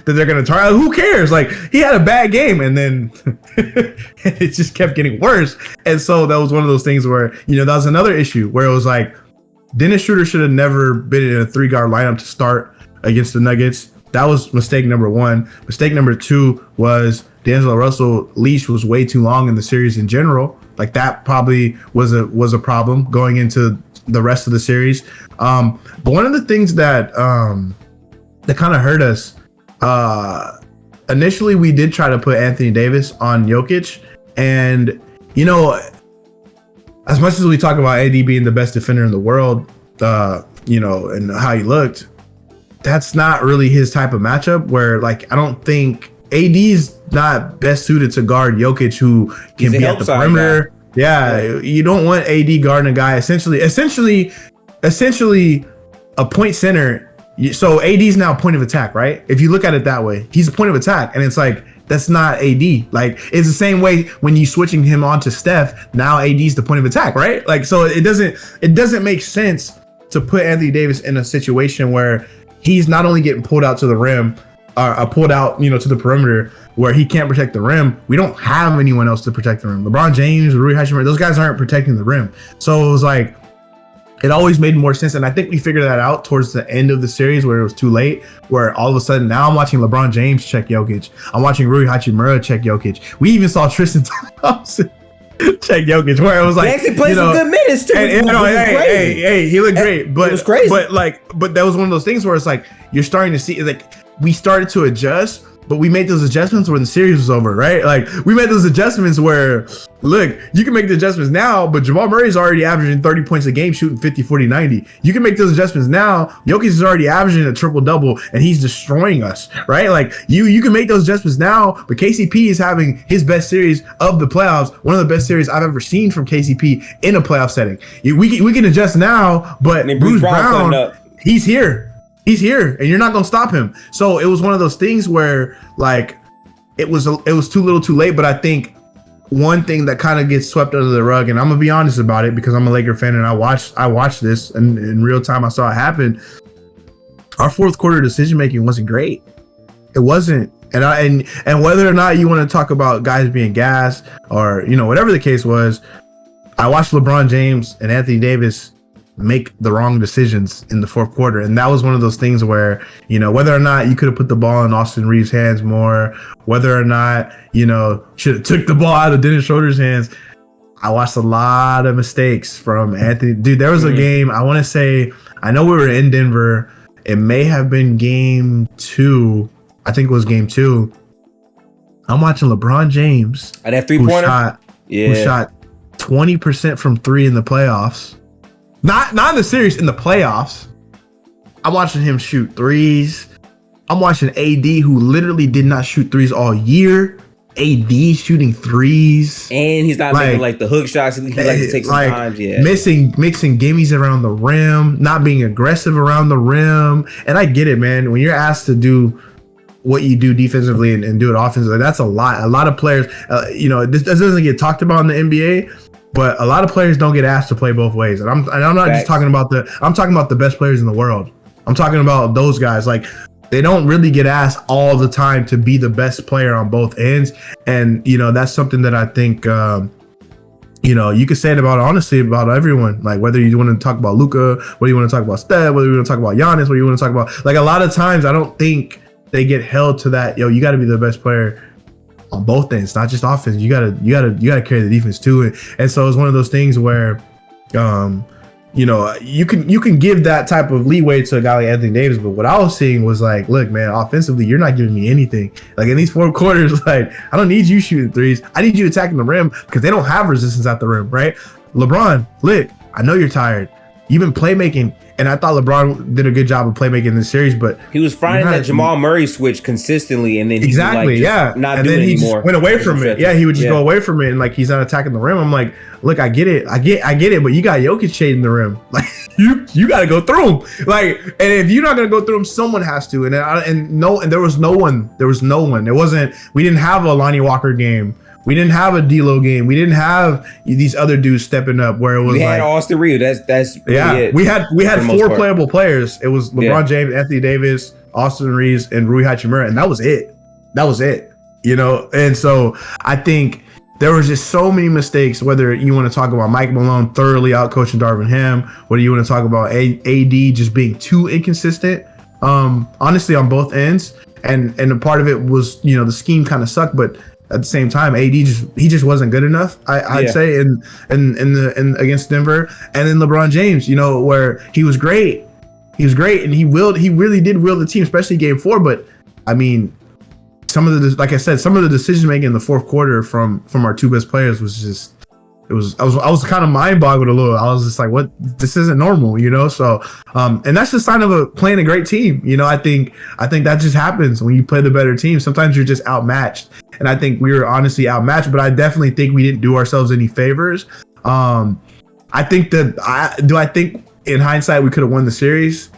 they're gonna try. Who cares? Like he had a bad game, and then it just kept getting worse. And so that was one of those things where, you know, that was another issue where it was like Dennis Schroeder should have never been in a 3-guard lineup to start against the Nuggets. That was mistake number one. Mistake number two was D'Angelo Russell leash was way too long in the series in general. Like that probably was a problem going into the rest of the series. But one of the things that kind of hurt us, initially we did try to put Anthony Davis on Jokic, and you know, as much as we talk about AD being the best defender in the world, you know, and how he looked, that's not really his type of matchup. Where like I don't think AD's not best suited to guard Jokic, who can be at the perimeter. Yeah, you don't want AD guarding a guy essentially a point center. So AD's now point of attack, right? If you look at it that way, he's a point of attack, and it's like that's not AD. Like it's the same way when you switching him on to Steph. Now AD's the point of attack, right? Like so it doesn't make sense to put Anthony Davis in a situation where he's not only getting pulled out to the rim, pulled out, you know, to the perimeter where he can't protect the rim. We don't have anyone else to protect the rim. LeBron James, Rui Hachimura, those guys aren't protecting the rim. So it was like, it always made more sense. And I think we figured that out towards the end of the series where it was too late, where all of a sudden now I'm watching LeBron James check Jokic. I'm watching Rui Hachimura check Jokic. We even saw Tristan Thompson check Jokic, where it was like, he actually played some good minutes too. And, hey, he looked great, but it was crazy. But that was one of those things where it's like you're starting to see, like we started to adjust, but we made those adjustments when the series was over, right? Like we made those adjustments where, look, you can make the adjustments now, but Jamal Murray's already averaging 30 points a game, shooting 50, 40, 90. You can make those adjustments now. Jokic is already averaging a triple double and he's destroying us, right? Like you can make those adjustments now, but KCP is having his best series of the playoffs, one of the best series I've ever seen from KCP in a playoff setting. We can adjust now, but Bruce Brown, he's here. He's here, and you're not gonna stop him. So it was one of those things where, like, it was too little, too late. But I think one thing that kind of gets swept under the rug, and I'm gonna be honest about it because I'm a Laker fan, and I watched this, and in real time I saw it happen. Our fourth quarter decision making wasn't great. It wasn't, and whether or not you want to talk about guys being gassed or you know whatever the case was, I watched LeBron James and Anthony Davis make the wrong decisions in the fourth quarter. And that was one of those things where, you know, whether or not you could have put the ball in Austin Reaves' hands more, whether or not, you know, should have took the ball out of Dennis Schroeder's hands. I watched a lot of mistakes from Anthony. Dude, there was a game, I want to say, I know we were in Denver. It may have been game 2. I think it was game 2. I'm watching LeBron James. At that three-pointer? Who shot 20% from 3 in the playoffs. Not in the series, in the playoffs. I'm watching him shoot threes. I'm watching AD, who literally did not shoot threes all year. AD shooting threes, and he's not making like the hook shots. He likes to take sometimes. Yeah, mixing gimmies around the rim, not being aggressive around the rim. And I get it, man. When you're asked to do what you do defensively and do it offensively, that's a lot. A lot of players, this doesn't get talked about in the NBA, but a lot of players don't get asked to play both ways. And I'm not just talking about the best players in the world. I'm talking about those guys. Like, they don't really get asked all the time to be the best player on both ends. And, that's something that I think, you could say it about, honestly, about everyone. Like, whether you want to talk about Luka, whether you want to talk about Steph, whether you want to talk about Giannis, whether you want to talk about, like, a lot of times I don't think they get held to that. You got to be the best player on both ends, not just offense. You gotta carry the defense too. And so it's one of those things where, you can give that type of leeway to a guy like Anthony Davis, but what I was seeing was like, look, man, offensively, you're not giving me anything. Like, in these 4 quarters, like, I don't need you shooting threes. I need you attacking the rim, because they don't have resistance at the rim, right? LeBron, look, I know you're tired. You've been playmaking, and I thought LeBron did a good job of playmaking in this series, but he was finding that Jamal Murray switch consistently, and then he exactly, not and doing then he anymore. Just went away from it. Yeah, he would just go away from it, and like, he's not attacking the rim. I'm like, look, I get it, but you got Jokic shading the rim. Like, you got to go through him. Like, and if you're not gonna go through him, someone has to. And there was no one. It wasn't. We didn't have a Lonnie Walker game. We didn't have a D'Lo game. We didn't have these other dudes stepping up where it was. We had Austin Reaves. That's really it. We had 4 playable players. It was LeBron James, Anthony Davis, Austin Reaves, and Rui Hachimura, and that was it. And so I think there was just so many mistakes. Whether you want to talk about Mike Malone thoroughly outcoaching Darvin Ham, whether you want to talk about AD just being too inconsistent, honestly, on both ends, and a part of it was the scheme kind of sucked, but at the same time, AD just wasn't good enough. I'd say in against Denver, and then LeBron James, where he was great, and he really did will the team, especially Game 4. But I mean, some of the decision making in the 4th quarter from our 2 best players was just. I was kind of mind boggled a little. I was just like, what? This isn't normal, So, and that's the sign of playing a great team. I think that just happens when you play the better team. Sometimes you're just outmatched, and I think we were honestly outmatched. But I definitely think we didn't do ourselves any favors. I think I think in hindsight we could have won the series?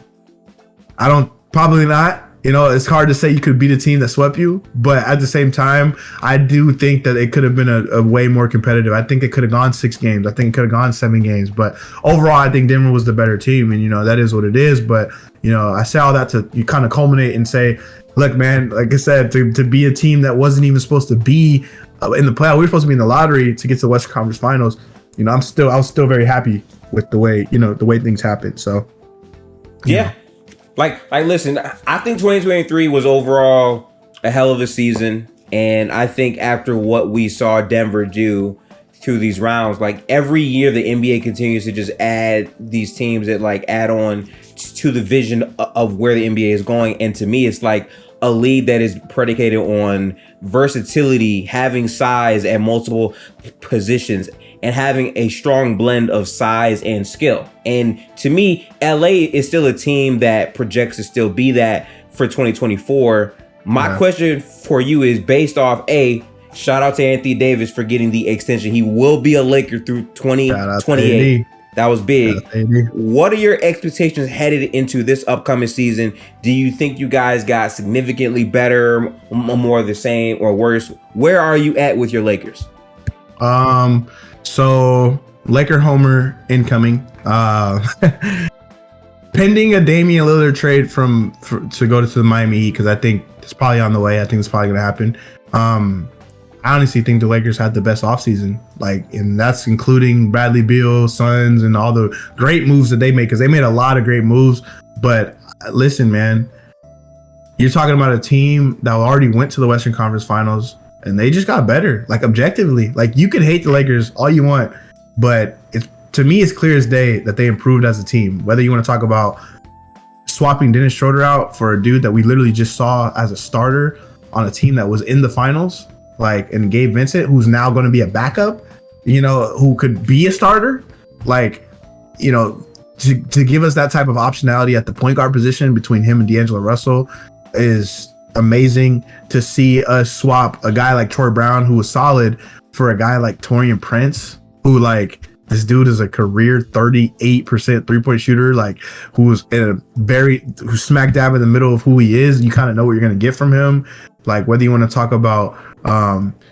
Probably not. It's hard to say you could beat a team that swept you, but at the same time, I do think that it could have been a way more competitive. I think it could have gone 6 games. I think it could have gone 7 games. But overall, I think Denver was the better team, and that is what it is. But I say all that to you kind of culminate and say, look, man, like I said, to be a team that wasn't even supposed to be in the playoff, we were supposed to be in the lottery to get to the Western Conference Finals. I was still very happy with the way things happened. So yeah. Like, listen, I think 2023 was overall a hell of a season. And I think after what we saw Denver do through these rounds, like, every year the NBA continues to just add these teams that like add on to the vision of where the NBA is going. And to me, it's like a league that is predicated on versatility, having size at multiple positions, and having a strong blend of size and skill. And to me, LA is still a team that projects to still be that for 2024. My question for you is based off shout out to Anthony Davis for getting the extension. He will be a Laker through 2028. That was big. What are your expectations headed into this upcoming season? Do you think you guys got significantly better, more of the same, or worse? Where are you at with your Lakers? So Laker homer incoming. Pending a Damian Lillard trade to go to the Miami Heat, because I think it's probably on the way. I think it's probably going to happen. I honestly think the Lakers had the best offseason, and that's including Bradley Beal, Suns, and all the great moves that they made, because they made a lot of great moves. But listen, man, you're talking about a team that already went to the Western Conference Finals, and they just got better, objectively. You can hate the Lakers all you want, but to me, it's clear as day that they improved as a team. Whether you want to talk about swapping Dennis Schroeder out for a dude that we literally just saw as a starter on a team that was in the finals, and Gabe Vincent, who's now going to be a backup, who could be a starter, to give us that type of optionality at the point guard position between him and D'Angelo Russell is amazing to see us swap a guy like Troy Brown, who was solid, for a guy like Taurean Prince, who like this dude is a career 38% 3-point shooter, like who's smack dab in the middle of who he is. You kind of know what you're going to get from him. Like whether you want to talk about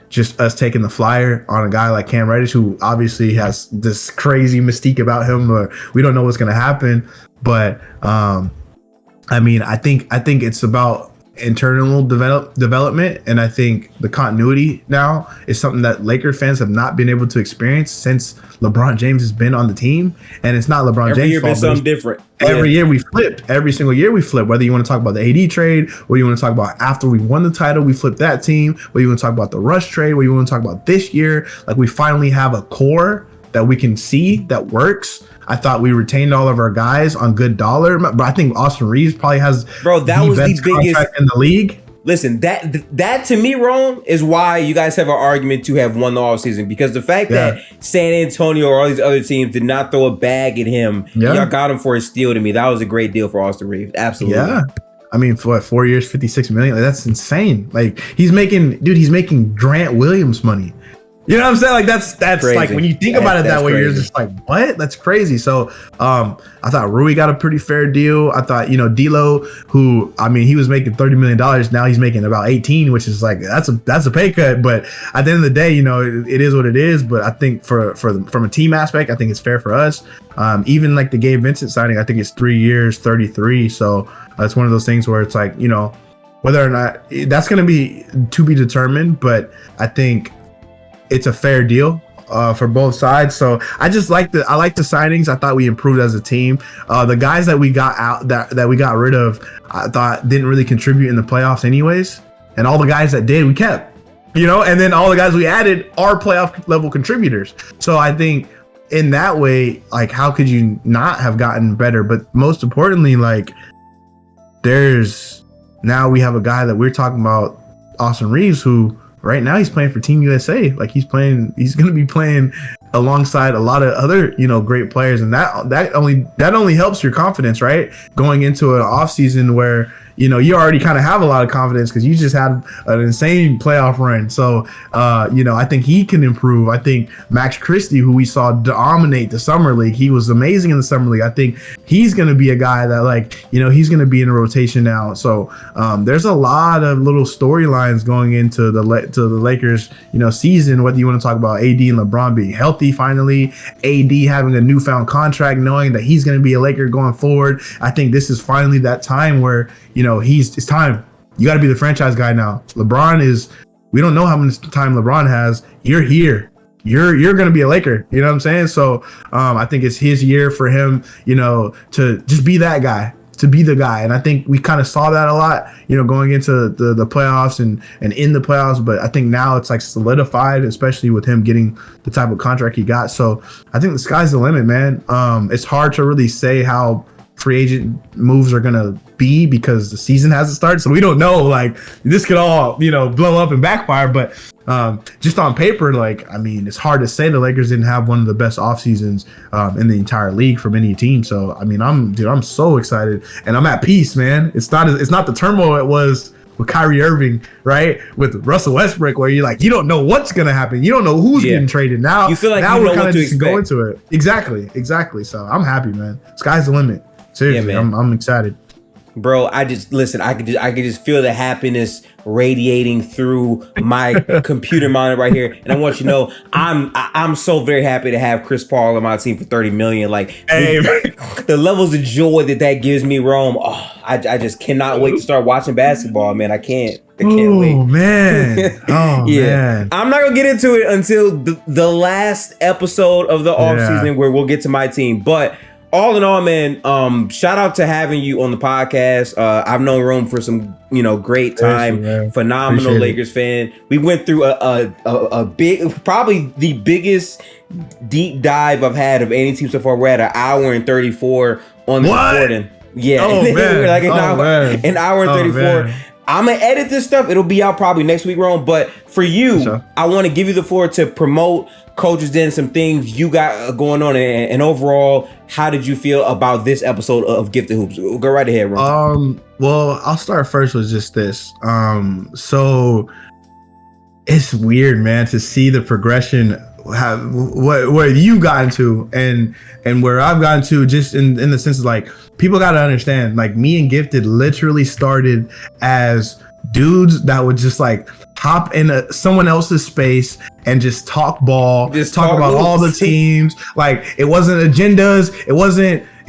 just us taking the flyer on a guy like Cam Reddish, who obviously has this crazy mystique about him, but we don't know what's going to happen. But I mean, I think it's about internal development, and I think the continuity now is something that Laker fans have not been able to experience since LeBron James has been on the team. And it's not LeBron James' fault. Something different. Every year we flipped. Every single year we flip. Whether you want to talk about the AD trade, or you want to talk about after we won the title, we flipped that team. Whether you want to talk about the Rush trade, whether you want to talk about this year, like we finally have a core that we can see that works. I thought we retained all of our guys on good dollar, but I think Austin Reaves probably has that was the biggest in the league. Listen, that to me, Rome, is why you guys have an argument to have won the offseason, because the fact that San Antonio or all these other teams did not throw a bag at him, y'all got him for a steal. To me, that was a great deal for Austin Reaves. Absolutely. Yeah. I mean, for 4 years, $56 million. Like, that's insane. Like he's making Grant Williams money. You know what I'm saying? Like that's crazy. Like when you think about it that way, you're just like, what? That's crazy. So I thought Rui got a pretty fair deal. I thought, D'Lo, who, I mean, he was making $30 million. Now he's making about 18, which is like, that's a pay cut. But at the end of the day, it is what it is. But I think from a team aspect, I think it's fair for us. Even like the Gabe Vincent signing, I think it's 3 years, 33. So it's one of those things where it's like, whether or not that's going to be to be determined. But I think it's a fair deal for both sides. So I like the signings. I thought we improved as a team. The guys that we got out that we got rid of, I thought didn't really contribute in the playoffs anyways. And all the guys that did, we kept, and then all the guys we added are playoff level contributors. So I think in that way, like, how could you not have gotten better? But most importantly, like, now we have a guy that we're talking about, Austin Reaves, who right now he's playing for Team USA. Like he's going to be playing alongside a lot of other, great players. And that only helps your confidence, right? Going into an off season where, you already kind of have a lot of confidence because you just had an insane playoff run. So, I think he can improve. I think Max Christie, who we saw dominate the Summer League, he was amazing in the Summer League. I think he's going to be a guy that, like, he's going to be in a rotation now. So there's a lot of little storylines going into the Lakers, season, whether you want to talk about AD and LeBron being healthy finally, AD having a newfound contract, knowing that he's going to be a Laker going forward. I think this is finally that time where, it's time. You got to be the franchise guy now. We don't know how much time LeBron has. You're here. You're going to be a Laker. You know what I'm saying? So I think it's his year for him, to just be that guy, to be the guy. And I think we kind of saw that a lot, going into the playoffs and in the playoffs. But I think now it's like solidified, especially with him getting the type of contract he got. So I think the sky's the limit, man. It's hard to really say how free agent moves are going to be because the season hasn't started. So we don't know, like, this could all, blow up and backfire. But just on paper, like, I mean, it's hard to say the Lakers didn't have one of the best off seasons in the entire league from any team. So, I mean, I'm so excited and I'm at peace, man. It's not the turmoil it was with Kyrie Irving, right? With Russell Westbrook, where you're like, you don't know what's going to happen. You don't know who's getting traded. Now, you feel like now you we're know kind what of to just expect. going to it. Exactly. So I'm happy, man. Sky's the limit. Seriously, yeah, I'm excited. Bro, I could just feel the happiness radiating through my computer monitor right here, and I want you to know I'm so very happy to have Chris Paul on my team for $30 million. Like, hey, the levels of joy that gives me, Rome. Oh, I just cannot wait to start watching basketball, man. I can't wait. Man. Oh man. I'm not gonna get into it until the last episode of the offseason where we'll get to my team, but. All in all, man, shout out to having you on the podcast. I've known Rome for some, great time. Phenomenal Appreciate Lakers fan. We went through a big, probably the biggest deep dive I've had of any team so far. We're at an hour and 34 on the recording. Yeah, oh, man. We're like an hour and 34. I'm gonna edit this stuff. It'll be out probably next week, Rome. But for you, sure. I want to give you the floor to promote Coach's Den, some things you got going on, and overall, how did you feel about this episode of Gifted Hoops? Go right ahead, Rome. Well, I'll start first with just this. So it's weird, man, to see the progression. Where you got into and where I've gotten to, just in the sense of like, people got to understand, like, me and Gifted literally started as dudes that would just like hop in someone else's space and just talk ball, just talk about all the teams. Like, it wasn't agendas. It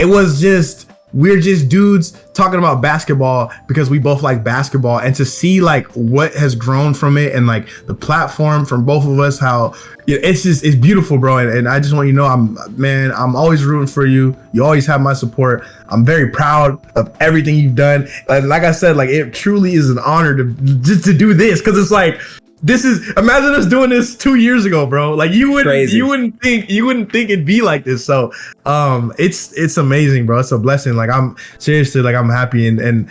was just, we're just dudes talking about basketball because we both like basketball, and to see like what has grown from it and like the platform from both of us, how it's beautiful, bro. And I just want you to know, I'm always rooting for you. You always have my support. I'm very proud of everything you've done. Like I said, like, it truly is an honor to do this, because it's like, imagine us doing this 2 years ago, bro. Like, you wouldn't think it'd be like this. So it's amazing, bro. It's a blessing. Like, I'm seriously, like, I'm happy, and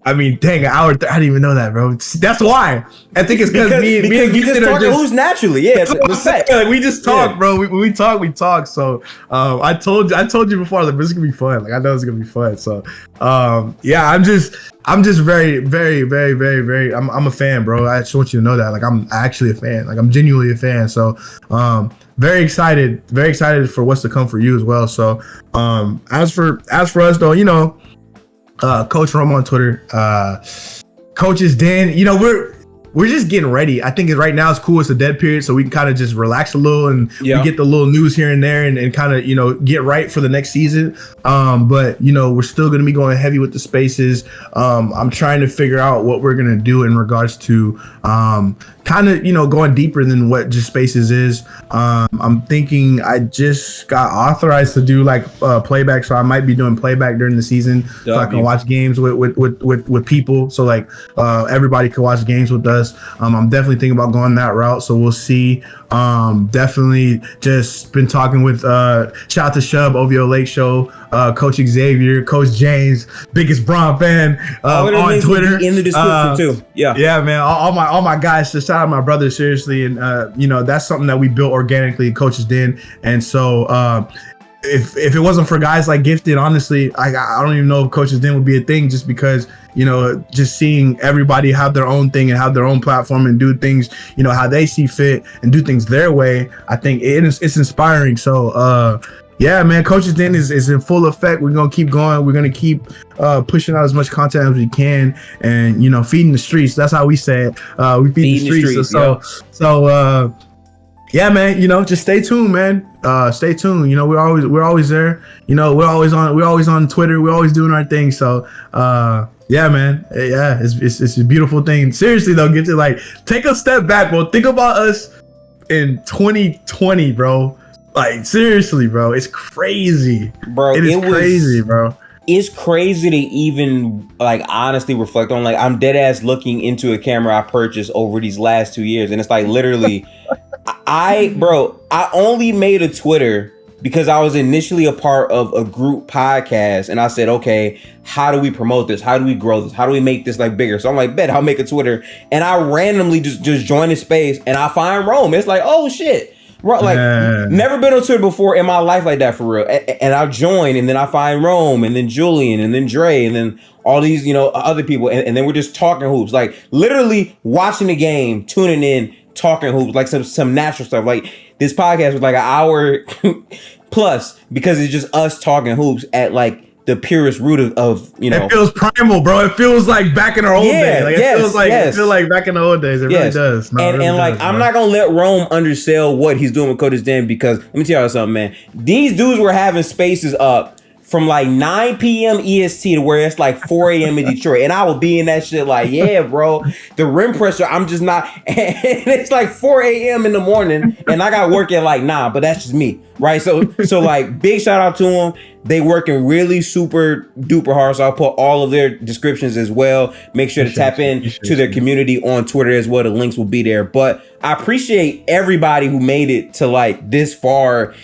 I mean, dang, an hour. I didn't even know that, bro. That's why. I think it's because me and you just talk loose naturally. Yeah, like, we just talk, bro. We talk. So I told you before, like, this is gonna be fun. Like, I know it's gonna be fun. So yeah, I'm just very, very, very, very, very. I'm a fan, bro. I just want you to know that. Like, I'm actually a fan. Like, I'm genuinely a fan. So very excited for what's to come for you as well. So as for us though, you know, Coach Rome on Twitter, Coach's Den, you know, we're just getting ready. I think right now it's cool. It's a dead period, so we can kind of just relax a little, and we get the little news here and there, and kind of, you know, get right for the next season. But, you know, we're still going to be going heavy with the spaces. I'm trying to figure out what we're going to do in regards to kind of, you know, going deeper than what just spaces is. I'm thinking I just got authorized to do like playback, so I might be doing playback during the season, so I can watch games with people. So like everybody can watch games with us. I'm definitely thinking about going that route, so we'll see. Definitely just been talking with shout out to Shub, OVO Lake Show, Coach Xavier, Coach James, biggest Bron fan on Twitter. In the description too. Yeah, man. All my guys. Just shout out my brothers, seriously, and you know, that's something that we built organically, Coach's Den. And so if it wasn't for guys like Gifted, honestly, I don't even know if Coach's Den would be a thing, just because, you know, just seeing everybody have their own thing and have their own platform and do things, you know, how they see fit and do things their way. I think it's inspiring. So yeah, man, Coach's Den is in full effect. We're gonna keep going. We're gonna keep pushing out as much content as we can, and, you know, feeding the streets. That's how we say it. We feed the streets. So yeah, man, you know, just stay tuned, man. Stay tuned. You know, we're always there. You know, we're always on Twitter. We're always doing our thing. So yeah, man. Yeah, it's a beautiful thing. Seriously though, get to, like, take a step back, bro. Think about us in 2020, bro. Like, seriously, bro. It's crazy. Bro, it is crazy, bro. It's crazy to even, like, honestly reflect on. Like, I'm dead ass looking into a camera I purchased over these last 2 years, and it's like, literally, I only made a Twitter because I was initially a part of a group podcast, and I said, okay, how do we promote this? How do we grow this? How do we make this, like, bigger? So I'm like, bet, I'll make a Twitter. And I randomly just joined the space, and I find Rome. It's like, oh shit. Like, never been on Twitter before in my life like that, for real. And I join, and then I find Rome, and then Julian, and then Dre, and then all these, you know, other people, and then we're just talking hoops, like, literally watching the game, tuning in, talking hoops, like some natural stuff. Like, this podcast was like an hour plus, because it's just us talking hoops at, like, the purest root of, you know. It feels primal, bro. It feels like back in our old days. Like, it feels like back in the old days. It really does. No, and really does, I'm not gonna let Rome undersell what he's doing with Coach's Den, because let me tell y'all something, man. These dudes were having spaces up from like 9 p.m. EST to where it's like 4 a.m. in Detroit. And I will be in that shit like, yeah, bro, the rim pressure, I'm just not. And it's like 4 a.m. in the morning, and I got work at like 9, but that's just me, right? So like, big shout out to them. They working really super duper hard. So I'll put all of their descriptions as well. Make sure to tap in to their community on Twitter as well. The links will be there. But I appreciate everybody who made it to like this far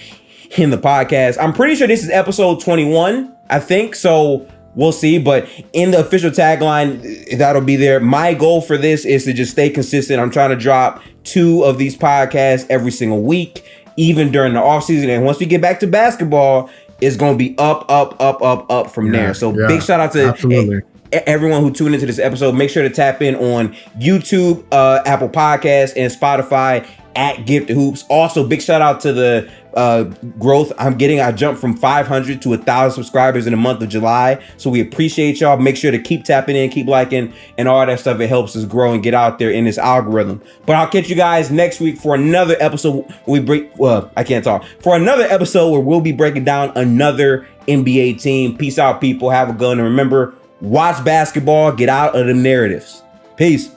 in the podcast. I'm pretty sure this is episode 21, I think. So We'll see, but in the official tagline, that'll be there. My goal for this is to just stay consistent. I'm trying to drop 2 of these podcasts every single week, even during the off season. And once we get back to basketball, it's going to be up from there. So big shout out to everyone who tuned into this episode. Make sure to tap in on YouTube, Apple Podcasts, and Spotify at Gifted Hoops. Also, big shout out to the growth I'm getting. I jumped from 500 to 1,000 subscribers in the month of July. So we appreciate y'all. Make sure to keep tapping in, keep liking, and all that stuff. It helps us grow and get out there in this algorithm. But I'll catch you guys next week for another episode. For another episode where we'll be breaking down another NBA team. Peace out, people. Have a good one. And remember, watch basketball. Get out of the narratives. Peace.